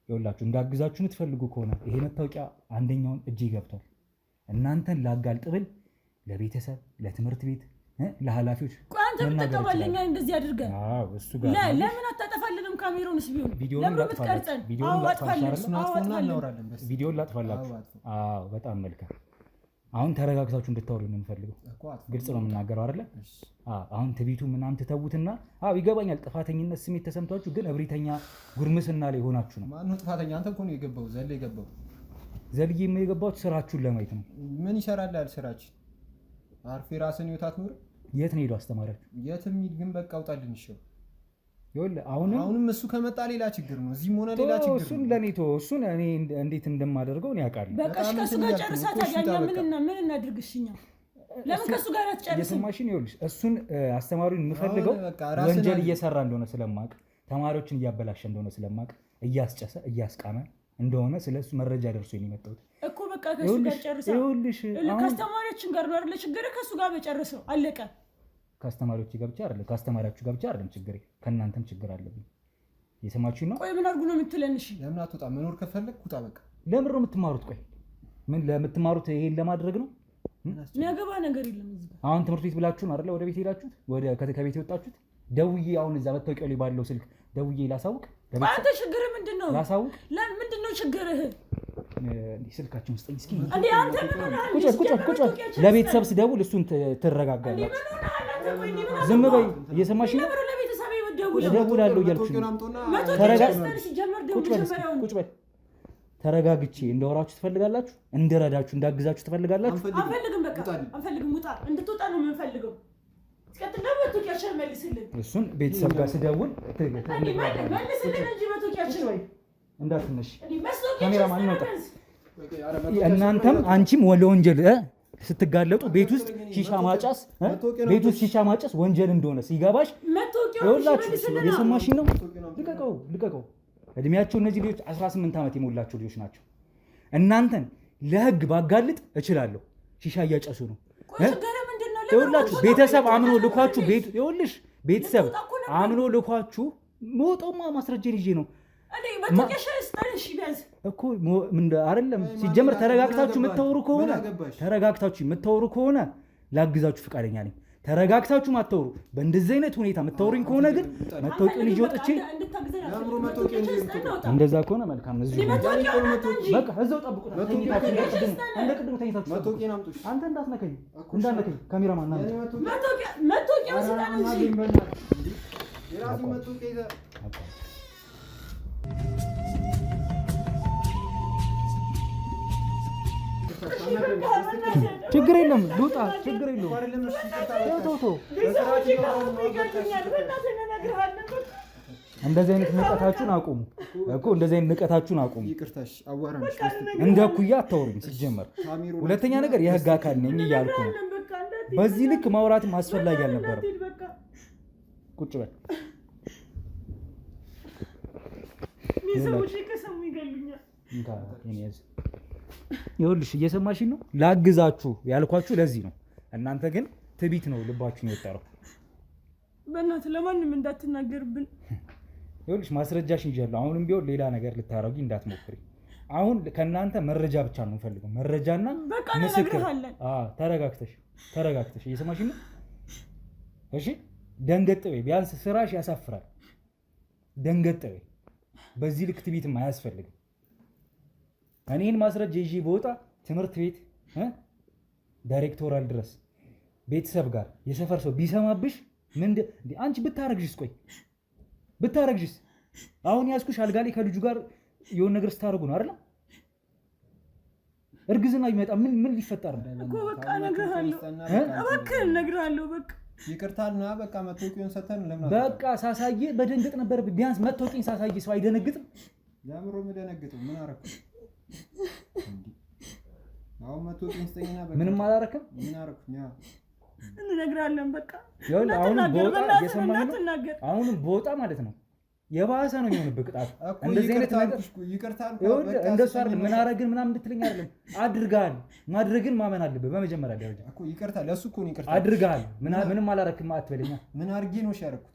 ይኸውላችሁ እንዳግዛችሁ የምትፈልጉ ከሆነ ይሄ መታወቂያ አንደኛውን እጄ ገብቷል። እናንተን ላጋልጥ ብል ለቤተሰብ፣ ለትምህርት ቤት፣ ለኃላፊዎች አንተ ብትጠቀባለኛ እንደዚህ አድርገን እሱ ጋር ለምን አታጠፋልንም? ካሜራውንስ ቢሆን ቪዲዮውን ላጥፋላችሁ። ቪዲዮውን ላጥፋላችሁ። እናወራለን። ቪዲዮውን ላጥፋላችሁ። አዎ በጣም መልካም። አሁን ተረጋግታችሁ እንድታወሩ ነው የምፈልገው። ግልጽ ነው የምናገረው አይደለ? አሁን ትቢቱ ምናምን ትተውትና ይገባኛል። ጥፋተኝነት ስሜት ተሰምቷችሁ ግን እብሪተኛ ጉርምስና ላይ ሆናችሁ ነው። ማነው ጥፋተኛ? አንተ እኮ ነው የገባው። ዘልዬ የገባሁት ስራችሁን ለማየት ነው። ምን ይሰራል ያል ስራችን? አርፌ ራስን ይወታት ኑር። የት ነው ሄዶ አስተማሪያችሁ? የትም ሂድ ግን በቃ አውጣልን። ይሻው ይኸውልህ አሁንም እሱ ከመጣ ሌላ ችግር ነው። እዚህም ሆነ ሌላ ችግር ነው። እሱን ለኔ ተወው። እሱን እኔ እንዴት እንደማደርገው እኔ አውቃለሁ። በቃ ከሱ ጋር ጨርሳ ታዲያ ምን እናድርግሽኛ? ለምን ከሱ ጋር አትጨርስም? የሰማሽኝ? ይኸውልሽ እሱን አስተማሪውን የምፈልገው ወንጀል እየሰራ እንደሆነ ስለማቅ፣ ተማሪዎችን እያበላሸ እንደሆነ ስለማቅ፣ እያስጨሰ እያስቃመ እንደሆነ ስለሱ መረጃ ደርሶ የመጣሁት እኮ በቃ ከሱ ጋር ጨርሳ። ይኸውልሽ ከአስተማሪዎችን ጋር ነው አይደል ችግር? ከሱ ጋር በጨርሰው አለቀ። ከአስተማሪዎች ጋር ብቻ አይደለም ከአስተማሪያችሁ ጋር ብቻ አይደለም ችግሬ፣ ከእናንተም ችግር አለብኝ። የሰማችሁ ነው? ቆይ ምን አድርጉ ነው የምትለን? እሺ ለምን አትወጣ? መኖር ከፈለክ ውጣ በቃ። ለምን ነው የምትማሩት? ቆይ ምን ለምትማሩት ይሄን ለማድረግ ነው? የሚያገባ ነገር የለም እዚህ ጋር። አሁን ትምህርት ቤት ብላችሁ ነው አይደል ወደ ቤት ሄዳችሁት? ከቤት የወጣችሁት? ደውዬ አሁን እዛ መታወቂያው ላይ ባለው ስልክ ደውዬ ላሳውቅ? አንተ ችግርህ ምንድን ነው? ላሳውቅ? ምንድን ነው ችግርህ? ስልካችሁን ስጠኝ እስኪ። እንዴ አንተ ምን ሆነሃል? ቁጭ ለቤተሰብ ስደውል እሱን ትረጋጋላችሁ። ዝም በይ። እየሰማሽኝ ነው? እደውላለሁ እያልኩሽ ነው። ቁጭ በል። ተረጋግቼ እንዳወራችሁ ትፈልጋላችሁ? እንድረዳችሁ እንዳግዛችሁ ትፈልጋላችሁ? አንፈልግም። በቃ አንፈልግም። ውጣ። እንድትወጣ ነው የምንፈልገው። እስከትል ደግሞ በቶኪያችን መልስልን። እሱን ቤተሰብ ጋር ስደውል መልስልን እንጂ በቶኪያችን እንዳትነሽ። ካሜራማን ነው። እናንተም አንቺም ለወንጀል ስትጋለጡ ቤት ውስጥ ሺሻ ማጨስ ወንጀል እንደሆነ ሲገባሽ ይኸውላችሁ፣ የሰማሽኝ ነው? ልቀቀው። እድሜያቸው እነዚህ ልጆች 18 ዓመት የሞላቸው ልጆች ናቸው። እናንተን ለህግ ባጋልጥ እችላለሁ። ሺሻ እያጨሱ ነው። ይኸውላችሁ ቤተሰብ አምኖ ልኳችሁ ቤተሰብ አምኖ ልኳችሁ መውጣውማ ማስረጃ ልጄ ነው እኮ አይደለም። ሲጀምር ተረጋግታችሁ የምታወሩ ከሆነ ላግዛችሁ ፈቃደኛ ነኝ። ተረጋግታችሁ ማታወሩ በእንደዚህ አይነት ሁኔታ የምታወሩኝ ከሆነ ግን መታወቂያን ይዤ ወጥቼ እንደዛ ከሆነ መልካም ነው። በቃ እዛው ጠብቁት። እንደ ቅድሙ ተኝታችሁ አንተ እንዳትነከኝ ካሜራማን ና ችግር የለም ልውጣ። ችግር የለም እንደዚህ አይነት ንቀታችሁን አቁሙ እኮ። እንደዚህ አይነት ንቀታችሁን አቁሙ። እንደ እኩያ አታወሩኝ ሲጀመር። ሁለተኛ ነገር የህግ አካል ነኝ እያልኩ ነው። በዚህ ልክ ማውራትም አስፈላጊ አልነበረም። ቁጭ በል። ይኸውልሽ እየሰማሽኝ ነው? ላግዛችሁ ያልኳችሁ ለዚህ ነው። እናንተ ግን ትቢት ነው ልባችሁን የወጠረው። በእናትህ ለማንም እንዳትናገርብን። ይኸውልሽ ማስረጃሽን ይዣለሁ። አሁንም ቢሆን ሌላ ነገር ልታረጊ እንዳትሞክሪ። አሁን ከእናንተ መረጃ ብቻ ነው የምፈልገው፣ መረጃና ምስክር። ተረጋግተሽ እየሰማሽኝ ነው? እሺ ደንገጥ በይ። ቢያንስ ስራሽ ያሳፍራል። ደንገጥ በይ። በዚህ ልክ ትቢትም አያስፈልግም። እኔን ማስረጃ ይዤ በወጣ ትምህርት ቤት ዳይሬክቶራል ድረስ ቤተሰብ ጋር የሰፈር ሰው ቢሰማብሽ አንቺ ብታረግዥስ አሁን ያዝኩሽ አልጋ ላይ ከልጁ ጋር የሆነ ነገር ስታደርጉ ነው አይደል? እርግዝና ቢመጣ ምን ሊፈጠር ነው እኮ? በቃ እነግርሃለሁ፣ በቃ ይቅርታልና በቃ መታወቂያን ሰተን ለምን በቃ ሳሳየ በደንገጥ ነበር። ቢያንስ መታወቂያን ሳሳየ ሰው አይደነግጥም? ለምሮ የምደነግጠው ምን አደረኩ? አሁን መታወቂያን ስጠኝና በቃ ምንም አላረክም። ምን አደረኩኝ? እንነግራለን በቃ አሁንም በወጣ ማለት ነው የባሰ ነው የሚሆንብህ ቅጣት። እንደዚህ አይነት ነገር እንደሱ አይደለም። ምን አረግን ምናምን እንድትለኝ አይደለም። አድርጋል። ማድረግን ማመን አለብህ በመጀመሪያ ደረጃ እኮ። ይቅርታ ለሱ እኮ ነው። ይቅርታ አድርጋል። ምንም አላረክም አትበለኛ። ምን አርጌ ነው ያደረኩት?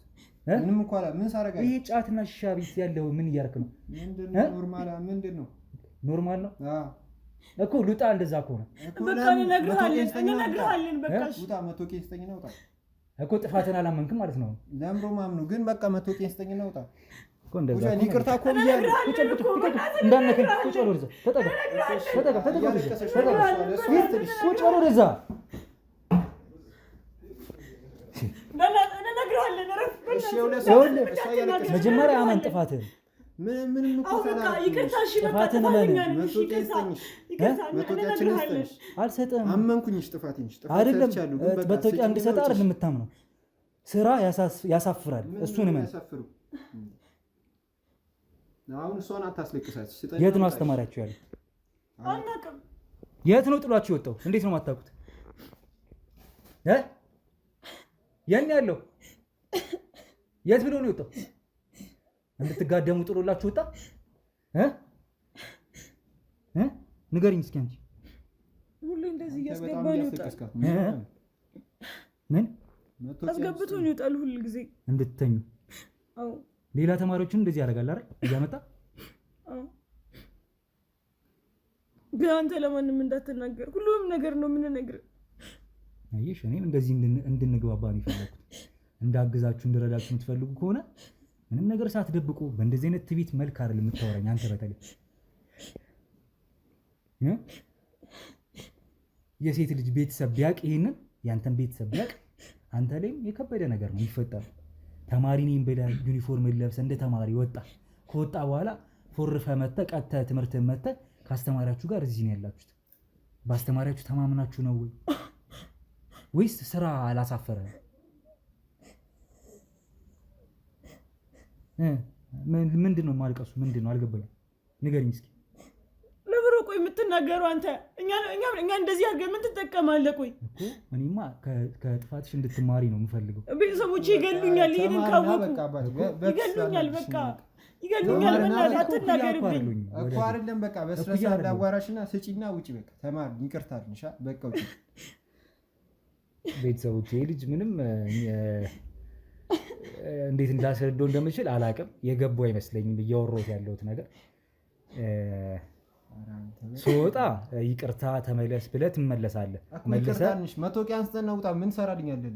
ምንም እንኳን ምን ሳረጋ? ይሄ ጫትና ሺሻ ቤት ያለው ምን እያደረክ ነው? ምንድነው? ኖርማል ነው እኮ። ልውጣ እንደዛ ከሆነ በቃ እንነግርሃለን። በቃ ውጣ። መታወቂያን ስጠኝና ውጣ እኮ። ጥፋትን አላመንክም ማለት ነው። ለምሮ ማምኑ ግን በቃ መታወቂያን ስጠኝና ውጣ። ይቅርታ እኮ ብያለሁ። እንዳነከኝ ቁጭ በል ወደዛ። ተጠጋ ቁጭ በል ወደዛ። መጀመሪያ አመን ጥፋትህን ጥፋትን አልሰጥም። አመንኩኝ። ጥፋት አይደለም መታወቂያ እንድሰጥህ አይደለም የምታምነው። ስራ ያሳፍራል። እሱን እመን። አሁን እሷን አታስለቅሳት። የት ነው አስተማሪያችሁ ያለው? የት ነው ጥሏችሁ የወጣው? እንዴት ነው የማታውቁት? የት ያለው? የት ብሎ ነው የወጣው? እንድትጋደሙ ጥሎላችሁ ወጣ? ንገሪኝ እስኪ አንቺ። ሁሌ እንደዚህ እያስገባን ይወጣል። ምን አስገብቶኝ ይወጣል ሁሉ ጊዜ እንድትተኙ? አዎ። ሌላ ተማሪዎችን እንደዚህ ያደርጋል አይደል? እያመጣ ግን አንተ ለማንም እንዳትናገር፣ ሁሉም ነገር ነው የምንነግርህ። አየሽ፣ እኔም እንደዚህ እንድንግባባ ነው የፈለኩት። እንዳግዛችሁ እንድረዳችሁ የምትፈልጉ ከሆነ ምንም ነገር ሳትደብቁ በእንደዚህ አይነት ትዕቢት መልክ አይደል የምታወራኝ። አንተ በተለይ የሴት ልጅ ቤተሰብ ቢያቅ ይሄንን ያንተን ቤተሰብ ቢያቅ አንተ ላይም የከበደ ነገር ነው የሚፈጠር። ተማሪ ነኝ ብለህ ዩኒፎርም ለብሰህ እንደ ተማሪ ወጣ። ከወጣ በኋላ ፎርፈ መተህ ቀጥተህ ትምህርትን መተህ ከአስተማሪያችሁ ጋር እዚህ ነው ያላችሁት። በአስተማሪያችሁ ተማምናችሁ ነው ወይስ ስራ አላሳፈረ? ምንድን ነው ማልቀሱ? ምንድን ነው አልገባኝም። ንገሪኝ እስኪ። ለብሮ ቆይ የምትናገረው አንተ እኛ እንደዚህ አድርገህ ምን ትጠቀማለህ? ቆይ እኮ እኔማ ከጥፋትሽ እንድትማሪ ነው የምፈልገው። ቤተሰቦቼ ይገሉኛል፣ ይሄንን ካወቁ ይገሉኛል። በቃ ይገሉኛል። በእናትህ አትናገርብኝ እኮ አይደለም። በቃ በስነ ስርዓት ላዋራሽና ስጪና ውጪ። በቃ ተማሪ ይቅርታ አልንሻ። በቃ ውጪ። ቤተሰቦቼ ይሄ ልጅ ምንም እንዴት እንዳስረዳው እንደምችል አላውቅም። የገባው አይመስለኝም እያወራሁት ያለሁት ነገር። ስወጣ ይቅርታ ተመለስ ብለህ ትመለሳለህ። መልሰህ መታወቂያ አንስተና ውጣ። ምን ትሰራልኛለህ?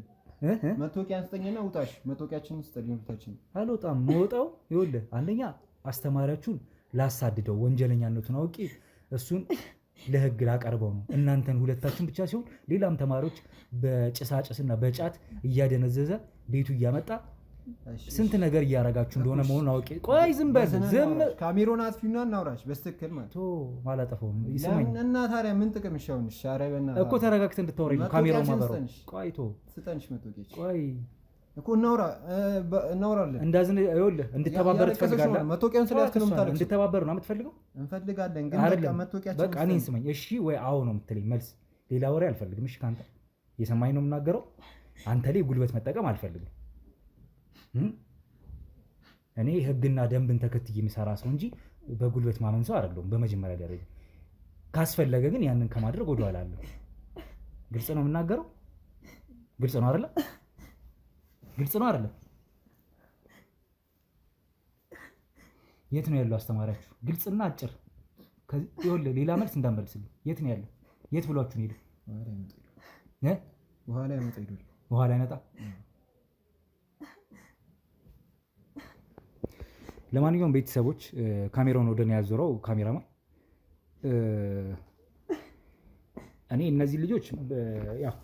መታወቂያ አንስተኝና ውጣሽ። መታወቂያችንን ስጠልኝ። ብታችን አልወጣም። መውጣው ይኸውልህ፣ አንደኛ አስተማሪያችሁን ላሳድደው፣ ወንጀለኛነቱን አውቄ እሱን ለህግ ላቀርበው ነው። እናንተን ሁለታችሁን ብቻ ሲሆን ሌላም ተማሪዎች በጭሳጭስና በጫት እያደነዘዘ ቤቱ እያመጣ ስንት ነገር እያረጋችሁ እንደሆነ መሆኑን አውቄ። ቆይ ዝም በል ዝም። ካሜሮን አጥፊና እናውራሽ በስትክክል ማለት ማላጠፋውም ይስማኝ እና ታዲያ ምን ጥቅም ይሻውን? ሻራይበና እኮ ተረጋግተህ እንድታወራኝ ነው ካሜራው ማበራው። ቆይቶ ስጠንሽ መጥቶቂች ቆይ እኮ እናውራለን። እንዳዝን ይኸውልህ፣ እንድተባበር ትፈልጋለህ? መታወቂያን ስለያዝክ ነው የምታለቅሰው። እንድተባበር ነው የምትፈልገው? እንፈልጋለን ግን በቃ መታወቂያችን በቃ እኔን ስማኝ እሺ ወይ አዎ ነው የምትለኝ መልስ። ሌላ ወሬ አልፈልግም። እሺ ካንተ የሰማኝ ነው የምናገረው። አንተ ላይ ጉልበት መጠቀም አልፈልግም። እኔ ህግና ደንብን ተከትዬ የምሰራ ሰው እንጂ በጉልበት ማመን ሰው አይደለሁም። በመጀመሪያ ደረጃ ካስፈለገ ግን ያንን ከማድረግ ወደኋላ አለሁ። ግልጽ ነው የምናገረው። ግልጽ ነው አይደለ? ግልጽ ነው አይደለ? የት ነው ያለው አስተማሪያችሁ? ግልጽና አጭር። ይኸውልህ ሌላ መልስ እንዳመልስልኝ። የት ነው ያለው? የት ብሏችሁ ነው ሄደው? በኋላ ያመጣ ይደል? በኋላ ያመጣ። ለማንኛውም ቤተሰቦች ካሜራውን ወደ እኔ ያዞረው ካሜራማን። እኔ እነዚህ ልጆች ያው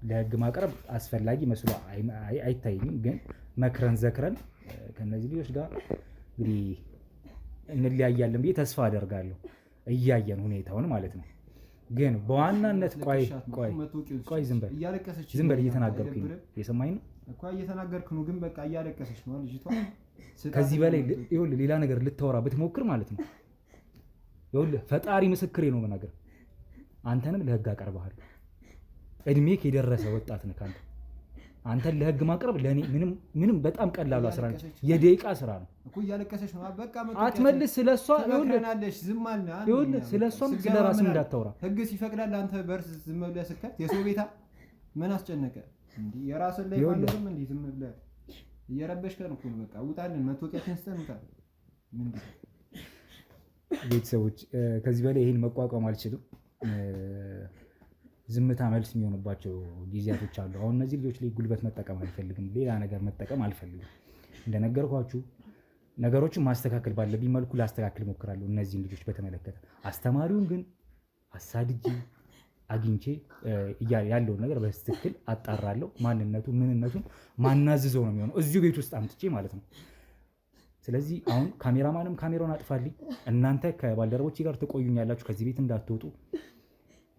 ለህግ ማቅረብ አስፈላጊ መስሎ አይታየኝም። ግን መክረን ዘክረን ከነዚህ ልጆች ጋር እንግዲህ እንለያያለን ብዬ ተስፋ አደርጋለሁ። እያየን ሁኔታውን ማለት ነው። ግን በዋናነት ቆይ ዝም በል እየተናገርኩኝ ነው። የሰማኝ ነው እኮ እየተናገርክ ነው። ግን በቃ እያለቀሰች ነው ልጅቷ። ከዚህ በላይ ይኸውልህ ሌላ ነገር ልታወራ ብትሞክር ማለት ነው ይኸውልህ ፈጣሪ ምስክሬ ነው ነገር አንተንም ለህግ አቀርብሃለሁ። እድሜክ የደረሰ ወጣት ነህ። አንተን ለህግ ማቅረብ ለኔ ምንም በጣም ቀላሉ ስራ ነው። የደቂቃ ስራ ነው እኮ። እያለቀሰች ነው። በቃ አትመልስ። ስለሷ ይኸውልህ ዝም አልና ይኸውልህ ስለሷም ስለራስም እንዳታወራ። ህግ ሲፈቅዳል አንተ በርስ ዝም ብለህ ስከት የሰው ቤታ ምን አስጨነቀ እንዴ? የራስን ላይ ባለውም እንዴ ዝም ብለህ እየረበሽከን እኮ ነው። በቃ ውጣልን፣ መታወቂያችን ስጠን ውጣ። ምንድን ቤተሰቦች ከዚህ በላይ ይሄን መቋቋም አልችልም። ዝምታ መልስ የሚሆንባቸው ጊዜያቶች አሉ። አሁን እነዚህ ልጆች ላይ ጉልበት መጠቀም አልፈልግም። ሌላ ነገር መጠቀም አልፈልግም። እንደነገርኳችሁ ነገሮችን ማስተካከል ባለብኝ መልኩ ላስተካክል ሞክራለሁ እነዚህን ልጆች በተመለከተ። አስተማሪውን ግን አሳድጄ አግኝቼ ያለውን ነገር በትክክል አጣራለሁ። ምንነቱን ማናዝዘው ነው የሚሆነው እዚሁ ቤት ውስጥ አምጥቼ ማለት ነው። ስለዚህ አሁን ካሜራማንም ካሜራውን አጥፋልኝ። እናንተ ከባልደረቦቼ ጋር ትቆዩኛላችሁ፣ ከዚህ ቤት እንዳትወጡ።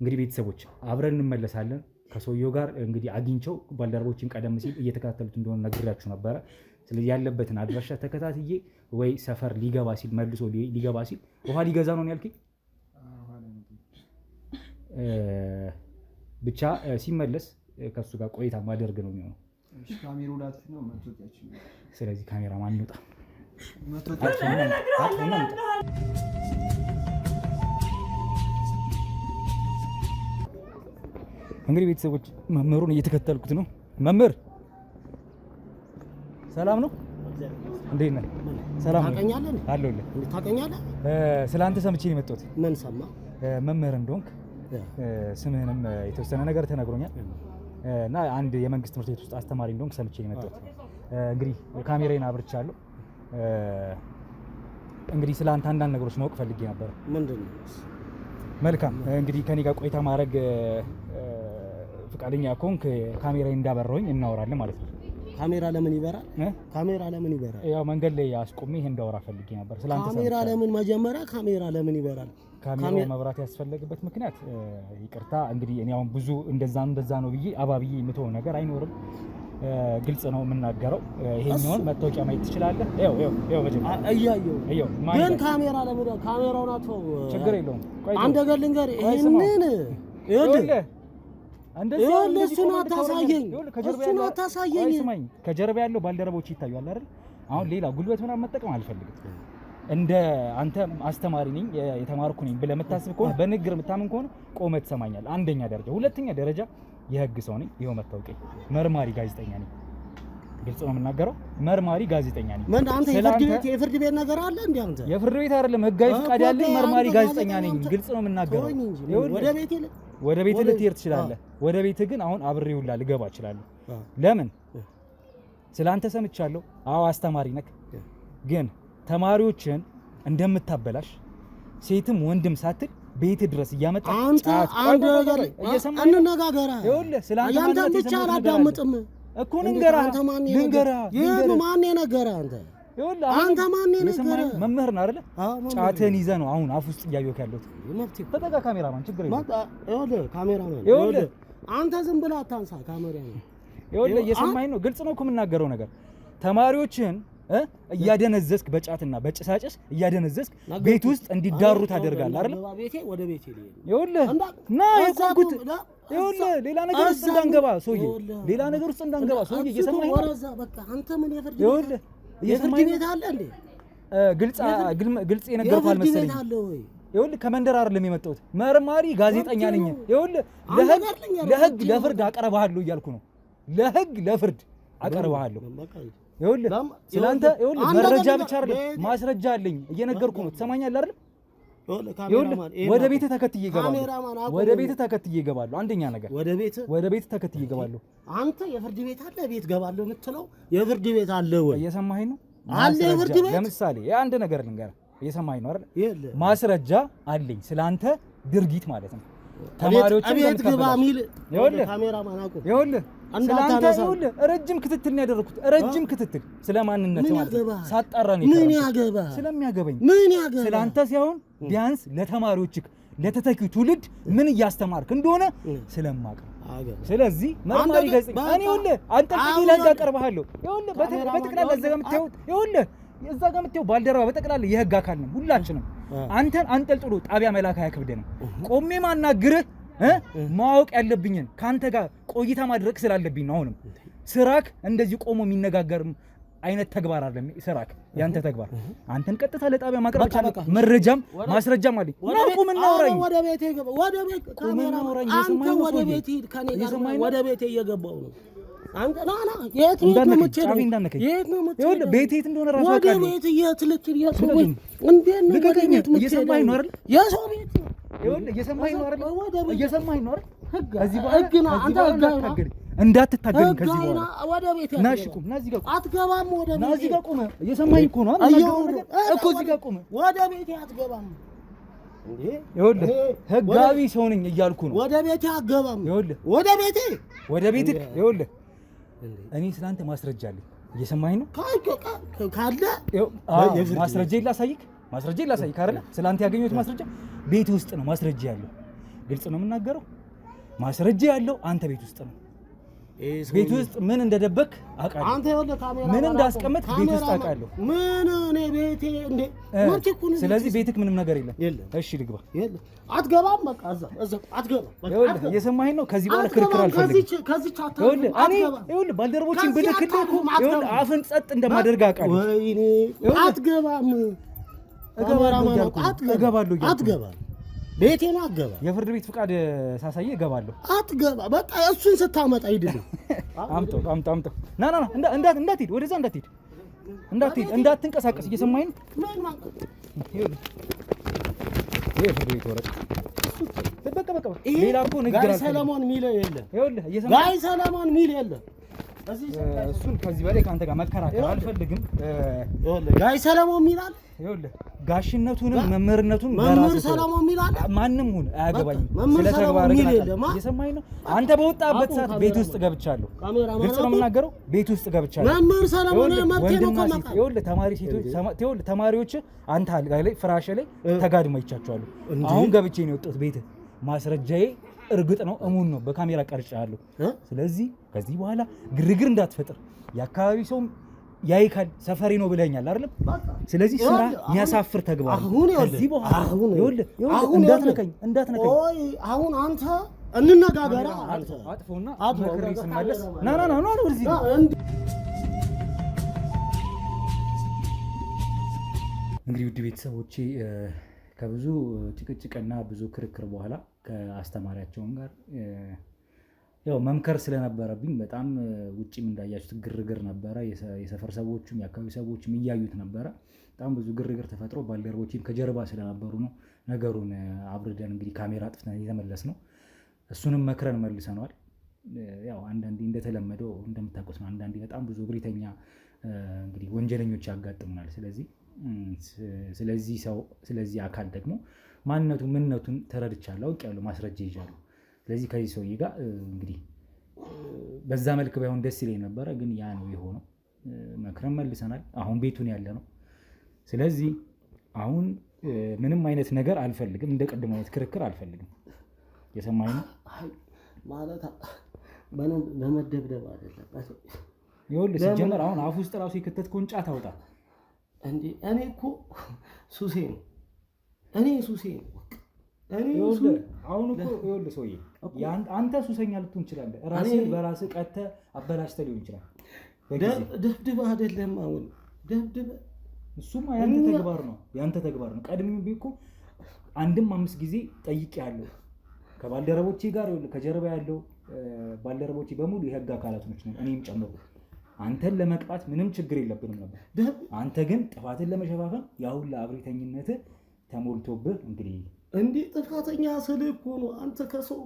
እንግዲህ ቤተሰቦች አብረን እንመለሳለን። ከሰውየው ጋር እንግዲህ አግኝቸው ባልደረቦችን ቀደም ሲል እየተከታተሉት እንደሆነ ነግራችሁ ነበረ። ስለዚህ ያለበትን አድራሻ ተከታትዬ ወይ ሰፈር ሊገባ ሲል መልሶ ሊገባ ሲል ውሃ ሊገዛ ነው ያልከኝ ብቻ ሲመለስ ከሱ ጋር ቆይታ ማደርግ ነው የሚሆነው። ካሜራው ላጥፍ ነው መጥቶጫችን። ስለዚህ ካሜራ ማን ይወጣ እንግዲህ ቤተሰቦች መምህሩን እየተከተልኩት ነው። መምህር ሰላም ነው? እንዴት ነህ? ሰላም ነው? ታውቀኛለህ? አለሁልህ። ታውቀኛለህ? ስላንተ ሰምቼ ነው የመጣሁት። ምን ሰማ? መምህር እንደሆንክ ስምህንም የተወሰነ ነገር ተነግሮኛል እና አንድ የመንግስት ትምህርት ቤት ውስጥ አስተማሪ እንደሆንክ ሰምቼ ነው የመጣሁት። እንግዲህ ካሜራዬን አብርቻለሁ። እንግዲህ ስላንተ አንዳንድ ነገሮች ማወቅ ፈልጌ ነበር። ምንድነው? መልካም እንግዲህ ከኔ ጋር ቆይታ ማድረግ ፈቃደኛ ከሆንክ ካሜራዬን እንዳበራሁኝ እናወራለን ማለት ነው። ካሜራ ለምን ይበራል? ካሜራ ለምን ይበራል? ያው መንገድ ላይ አስቆሜ ይሄን እንዳወራ ፈልጌ ነበር። ስላንተ ካሜራ ለምን መጀመሪያ ካሜራ ለምን ይበራል? ካሜራው መብራት ያስፈለገበት ምክንያት ይቅርታ እንግዲህ እኔ አሁን ብዙ እንደዛ ነው ብዬ አባብዬ የምተው ነገር አይኖርም። ግልጽ ነው የምናገረው። ይሄኛውን መታወቂያ ማየት ትችላለህ። ይኸው መጀመሪያ እያየሁ ግን ካሜራ ለምን ካሜራውን አትተው። ችግር የለውም። ቆይ አንድ ነገር ልንገርህ። ይሄንን ይኸውልህ እሱን አታሳየኝ። ከጀርባ ያለው ባልደረቦች ይታያል አይደል? አሁን ሌላ ጉልበት ምናምን መጠቀም አልፈልግም። እንደ አንተ አስተማሪ ነኝ የተማርኩ ነኝ ብለህ የምታስብ ከሆነ በንግግር የምታምን ከሆነ ቆመህ ትሰማኛለህ። አንደኛ ደረጃ። ሁለተኛ ደረጃ የህግ ሰው ነኝ። ይኸው መታወቂያ። መርማሪ ጋዜጠኛ ነኝ። ግልጽ ነው የምናገረው። መርማሪ ጋዜጠኛ ነኝ። ምን አንተ የፍርድ ቤት ነገር አለ እንዴ? አንተ የፍርድ ቤት አይደለም ህጋዊ ፍቃድ ያለኝ መርማሪ ጋዜጠኛ ነኝ። ግልጽ ነው የምናገረው። ወደ ቤት ልትሄድ ትችላለህ። ወደ ቤት ግን አሁን አብሬው ሁላ ልገባ እችላለሁ። ለምን? ስላንተ ሰምቻለሁ። አዎ አስተማሪ ነህ፣ ግን ተማሪዎችን እንደምታበላሽ ሴትም ወንድም ሳትል ቤት ድረስ እያመጣ አንተ አንድ ነገር እንነጋገራ። ይኸውልህ ስላንተ አንተ ብቻ አላዳምጥም እኮ ልንገርህ። አንተ ማን የነገረህ? አንተ ማን የነገረህ? መምህር ነህ አይደለ? ጫትህን ይዘህ ነው አሁን አፍ ውስጥ እያየሁህ ያለሁት። ተጠጋ ካሜራማን፣ ችግር የለውም። ይኸውልህ ካሜራማን፣ ይኸውልህ አንተ ዝም ብለህ አታንሳ ካሜራ ነው። ይኸውልህ እየሰማኸኝ ነው? ግልጽ ነው እኮ የምናገረው ነገር። ተማሪዎችን እያደነዘዝክ በጫትና በጭሳጭስ እያደነዘዝክ ቤት ውስጥ እንዲዳሩ ታደርጋለህ አይደል? ወደ ቤቴ ይኸውልህ ና የቆምኩት ይኸውልህ ሌላ ነገር ውስጥ እንዳንገባ ሰውዬ፣ ሌላ ነገር ውስጥ እንዳንገባ ሰውዬ፣ እየሰማኸኝ ነው? በቃ አንተ ምን የፍርድ ቤት አለ እንዴ? ግልጽ የነገርኩህ አልመሰለኝም። ይኸውልህ ከመንደር አይደለም የመጣሁት፣ መርማሪ ጋዜጠኛ ነኝ። ይኸውልህ ለህግ ለፍርድ አቀርብሃለሁ እያልኩ ነው። ለፍርድ አቀርብሃለሁ። ይኸውልህ ስላንተ ይኸውልህ መረጃ ብቻ አይደለም ማስረጃ አለኝ፣ እየነገርኩህ ነው። ትሰማኛለህ አይደል? ይኸውልህ ወደ ቤትህ ተከትዬ እገባለሁ። አንደኛ ነገር ወደ ቤትህ ተከትዬ እገባለሁ። አንተ የፍርድ ቤት አለ ቤት ገባለሁ የምትለው የፍርድ ቤት አለ ወይ? እየሰማኸኝ ነው? አለ የፍርድ ቤት። ለምሳሌ አንድ ነገር ልንገርህ፣ እየሰማኸኝ ነው አይደል? ማስረጃ አለኝ ስላንተ ድርጊት ማለት ነው። ተማሪዎችን ቤት ገባ ሚል ካሜራማን አቁም። ይኸውልህ ስላንተ ይኸውልህ ረጅም ክትትል ነው ያደረኩት። ረጅም ክትትል ስለማንነት ማለት ነው ሳጣራ ነው። ምን ያገባ? ስለሚያገባኝ ምን ያገባ? ስላንተ ሳይሆን ቢያንስ ለተማሪዎችህ ለተተኪው ትውልድ ምን እያስተማርክ እንደሆነ ስለማውቅ። ስለዚህ መርማሪ ጋዜጠኛ እኔ ይኸውልህ አንጠልጥዬ ለህግ አቀርብሃለሁ። ይኸውልህ በጠቅላላ እዛ ጋር የምታየው ይኸውልህ እዛ ጋር የምታየው ባልደረባ በጠቅላላ የህግ አካል ነው ሁላችንም። አንተን አንጠልጥሎ ጣቢያ መላክ አያከብደንም። ቆሜ ማናግርህ ማወቅ ያለብኝን ካንተ ጋር ቆይታ ማድረግ ስላለብኝ ነው። አሁንም ስራክ እንደዚህ ቆሞ የሚነጋገርም አይነት ተግባር አይደለም ስራክ። ያንተ ተግባር አንተን ቀጥታ ለጣቢያ ማቅረብ ካለክ መረጃም ማስረጃም አለኝ። ቁም እናውራኝ። ወደ ቤቴ ወደ ቤቴ እየገባው ነው። አንተ ናና የት እንደሆነ ራሱ ወደ ቤት እየሰማኸኝ ነው አይደል? የሰው ቤት እየሰማኸኝ ነው አይደል? እንዳትታገኝ ከዚህ በኋላ ወደ ቤት ናሽ ቁም። ና እዚህ ጋር አትገባም። ወደ ቤት ና እዚህ ጋር ቁም። እየሰማኸኝ እኮ ነው እኮ እዚህ ጋር ቁም። ወደ ቤት አትገባም እንዴ? ይኸውልህ ህጋዊ ሰው ነኝ እያልኩ ነው። ወደ ቤት አትገባም። ይኸውልህ ወደ ቤት ይኸውልህ እኔ ስላንተ ማስረጃ አለኝ። እየሰማኸኝ ነው? ካለ ማስረጃ ላሳይክ አይደለ? ስላንተ ያገኘሁት ማስረጃ ቤት ውስጥ ነው። ማስረጃ ያለው ግልጽ ነው የምናገረው። ማስረጃ ያለው አንተ ቤት ውስጥ ነው። ቤት ውስጥ ምን እንደደበክ አውቃለሁ። አንተ ይኸውልህ ካሜራ ምን እንዳስቀመጥ ቤት ውስጥ አውቃለሁ። ምን እኔ ቤቴ እንዴ ስለዚህ ቤትክ ምንም ነገር የለም። እሺ ልግባ። አትገባም። በቃ እዛ አትገባም። ይኸውልህ እየሰማኸኝ ነው? ከዚህ በኋላ ክርክር አልፈልግም። ይኸውልህ ባልደረቦችን ብልክልህ እኮ ይኸውልህ አፍን ጸጥ እንደማደርግ አውቃለሁ። ወይኔ አትገባም። እገባለሁ። አትገባም። ቤቴን አትገባ። የፍርድ ቤት ፍቃድ ሳሳይ እገባለሁ። አትገባ። በቃ እሱን ስታመጣ ሂድልኝ። አምጣው። ና እንዳትሄድ፣ ወደዛ እንዳትሄድ፣ እንዳትንቀሳቀስ። እየሰማኸኝ ነው? ይሄ ፍርድ ቤት ወረቀት በቃ ሌላ እኮ ንግግር ጋይ ሰለሞን የሚለው የለም። ጋይ ሰለሞን የሚል የለም። እሱን ከዚህ በላይ ከአንተ ጋር መከራከር አልፈልግም። ጋይ ሰለሞን የሚል አለ። ይኸውልህ ጋሽነቱንም መምህርነቱን መምህር ሰለሞን የሚል አለ። ማንም ሁን አያገባኝም። ስለ ተግባር ግን እየሰማኸኝ ነው? አንተ በወጣበት ሰዓት ቤት ውስጥ ገብቻለሁ። ግልጽ ነው የምናገረው። ቤት ውስጥ ገብቻለሁ። መምህር ሰለሞን መብቴ ነው ከማቃ ይኸውልህ ተማሪዎች አንተ አልጋ ላይ ፍራሽ ላይ ተጋድመው ይቻቸዋለሁ። አሁን ገብቼ ነው የወጣሁት ቤት። ማስረጃዬ እርግጥ ነው እሙን ነው፣ በካሜራ ቀርጬሃለሁ። ስለዚህ ከዚህ በኋላ ግርግር እንዳትፈጥር። የአካባቢ ሰው ያይካል ሰፈሪ ነው ብለኛል አይደል? ስለዚህ ስራ የሚያሳፍር ተግባር ከዚህ በኋላ ይኸውልህ እንዳትነካኝ። ኦይ አሁን አንተ እንነጋገራ። አንተ አጥፎና መክሬ ስመለስ ና ወደዚህ እንግዲህ ውድ ቤተሰቦቼ ከብዙ ጭቅጭቅና ብዙ ክርክር በኋላ ከአስተማሪያቸውም ጋር ያው መምከር ስለነበረብኝ በጣም ውጪም እንዳያችሁት ግርግር ነበረ። የሰፈር ሰዎችም የአካባቢ ሰዎችም እያዩት ነበረ። በጣም ብዙ ግርግር ተፈጥሮ ባልደረቦችም ከጀርባ ስለነበሩ ነው ነገሩን አብርደን እንግዲህ ካሜራ አጥፍተን የተመለስ ነው። እሱንም መክረን መልሰነዋል። ያው አንዳንዴ እንደተለመደው እንደምታውቁት ነው። አንዳንዴ በጣም ብዙ እብሪተኛ እንግዲህ ወንጀለኞች ያጋጥሙናል። ስለዚህ አካል ደግሞ ማንነቱ ምንነቱን ተረድቻለሁ፣ አውቄያለሁ፣ ማስረጃ ይዣለሁ። ስለዚህ ከዚህ ሰውዬ ጋር እንግዲህ በዛ መልክ ባይሆን ደስ ይለኝ ነበረ፣ ግን ያ ነው የሆነው። መክረን መልሰናል። አሁን ቤቱን ያለ ነው። ስለዚህ አሁን ምንም አይነት ነገር አልፈልግም፣ እንደ ቀድሞ አይነት ክርክር አልፈልግም። የሰማኝ ነው ማለት በመደብደብ አይደለም። ይኸውልህ ሲጀመር አሁን አፍ ውስጥ ራሱ የከተትከውን ጫት አውጣ እንዴ! እኔ እኮ ሱሴ ነው። አሁን እኮ ይኸውልህ ሰውዬ አንተ ሱሰኛ ልትሆን ትችላለህ። ራስህን በራስህ ቀጥተህ አበላሽተህ ሊሆን ይችላል። ደብድበህ አይደለም አሁን ደብድበህ። እሱማ ያንተ ተግባር ነው። ቀድሜም እኮ 5 ጊዜ ጠይቄሃለሁ ከባልደረቦቼ ጋር። ይኸውልህ ከጀርባ ያለው ባልደረቦቼ በሙሉ የህግ አካላቶች ነው፣ እኔም ጨምሮ። አንተን ለመቅጣት ምንም ችግር የለብንም ነበር። አንተ ግን ጥፋትን ለመሸፋፈን ያሁን ለአብሪተኝነት ተሞልቶብህ እንግዲህ ጥፋተኛ ስልህ እኮ ነው። አንተ ከሰው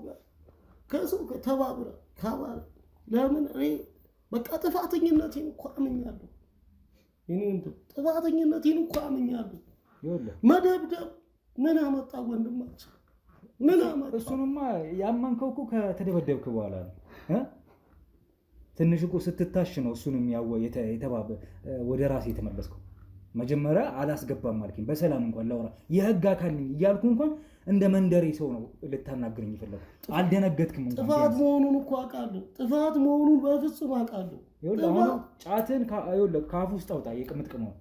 ጋር ተባብረህ ለምን እኔ በቃ ጥፋተኝነቴን እኮ አምኛለሁ። መደብደብ ምን አመጣ ወንድማችን? ምን አመጣ? እሱንማ ያመንከው እኮ ከተደበደብክ በኋላ ነው። ትንሽ እኮ ስትታሽ ነው እሱንም ወደ ራሴ የተመለስከው። መጀመሪያ አላስገባም አልከኝ። በሰላም እንኳን ላውራ የህግ አካል ነኝ እያልኩ እንኳን እንደ መንደሬ ሰው ነው ልታናግረኝ ይፈለግ። አልደነገጥክም እንኳን። ጥፋት መሆኑን እኮ አውቃለሁ። ጥፋት መሆኑን በፍጹም አውቃለሁ። አሁን ጫትን ከአፍ ውስጥ አውጣ። የቅምጥቅመው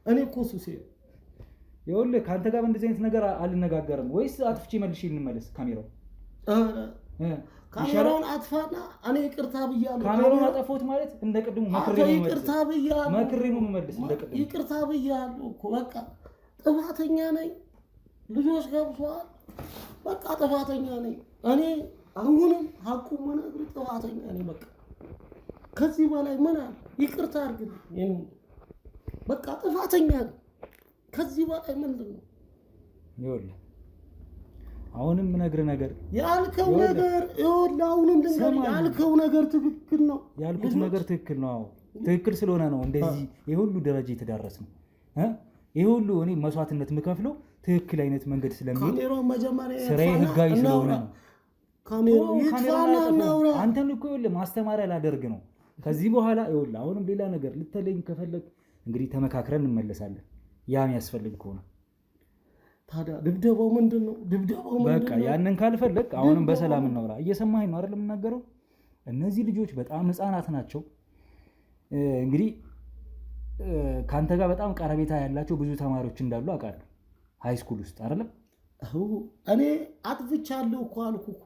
እኔ እኮ ሱሴ ይኸውልህ ከአንተ ጋር እንደዚህ አይነት ነገር አልነጋገርም። ወይስ አጥፍቼ መልሼ እንመለስ? ካሜራውን አጥፋና እኔ ይቅርታ ብያለሁ። ካሜራውን አጠፋሁት ማለት እንደ ቅድሙ መክሬ ነው የምመልስ። ይቅርታ ብያለሁ እኮ በቃ ጥፋተኛ ነኝ። ልጆች ገብተዋል። በቃ ጥፋተኛ ነኝ እኔ። አሁንም ሀቁ መነግርህ ጥፋተኛ ነኝ። በቃ ከዚህ በላይ ምን አለ? ይቅርታ አድርግልኝ። በቃ ጥፋተኛ ነኝ። ከዚህ በላይ ምንድን ነው? ይኸውልህ አሁንም እነግርህ ነገር ያልከው ነገር ይኸውልህ፣ አሁንም ልንገርህ ያልከው ነገር ትክክል ነው። ያልኩት ነገር ትክክል ነው። ትክክል ስለሆነ ነው እንደዚህ የሁሉ ደረጃ የተዳረስ ነው። ይሄ ሁሉ እኔ መስዋዕትነት የምከፍለው ትክክል አይነት መንገድ ስለሚሄድ ስራዬ ህጋዊ ስለሆነ ነው። አንተን እኮ ይኸውልህ ማስተማሪያ ላደርግ ነው። ከዚህ በኋላ ይኸውልህ አሁንም ሌላ ነገር ልትለኝ ከፈለግ እንግዲህ ተመካክረን እንመለሳለን። ያም ያስፈልግ ከሆነ ታዲያ ድብደባው ምንድን ነው? በቃ ያንን ካልፈለግ አሁንም በሰላም እናውራ። እየሰማኸኝ ነው አይደል የምናገረው? እነዚህ ልጆች በጣም ህፃናት ናቸው። እንግዲህ ከአንተ ጋር በጣም ቀረቤታ ያላቸው ብዙ ተማሪዎች እንዳሉ አውቃለሁ፣ ሃይስኩል ውስጥ አይደለም? እኔ አጥፍቻለሁ እኮ አልኩህ እኮ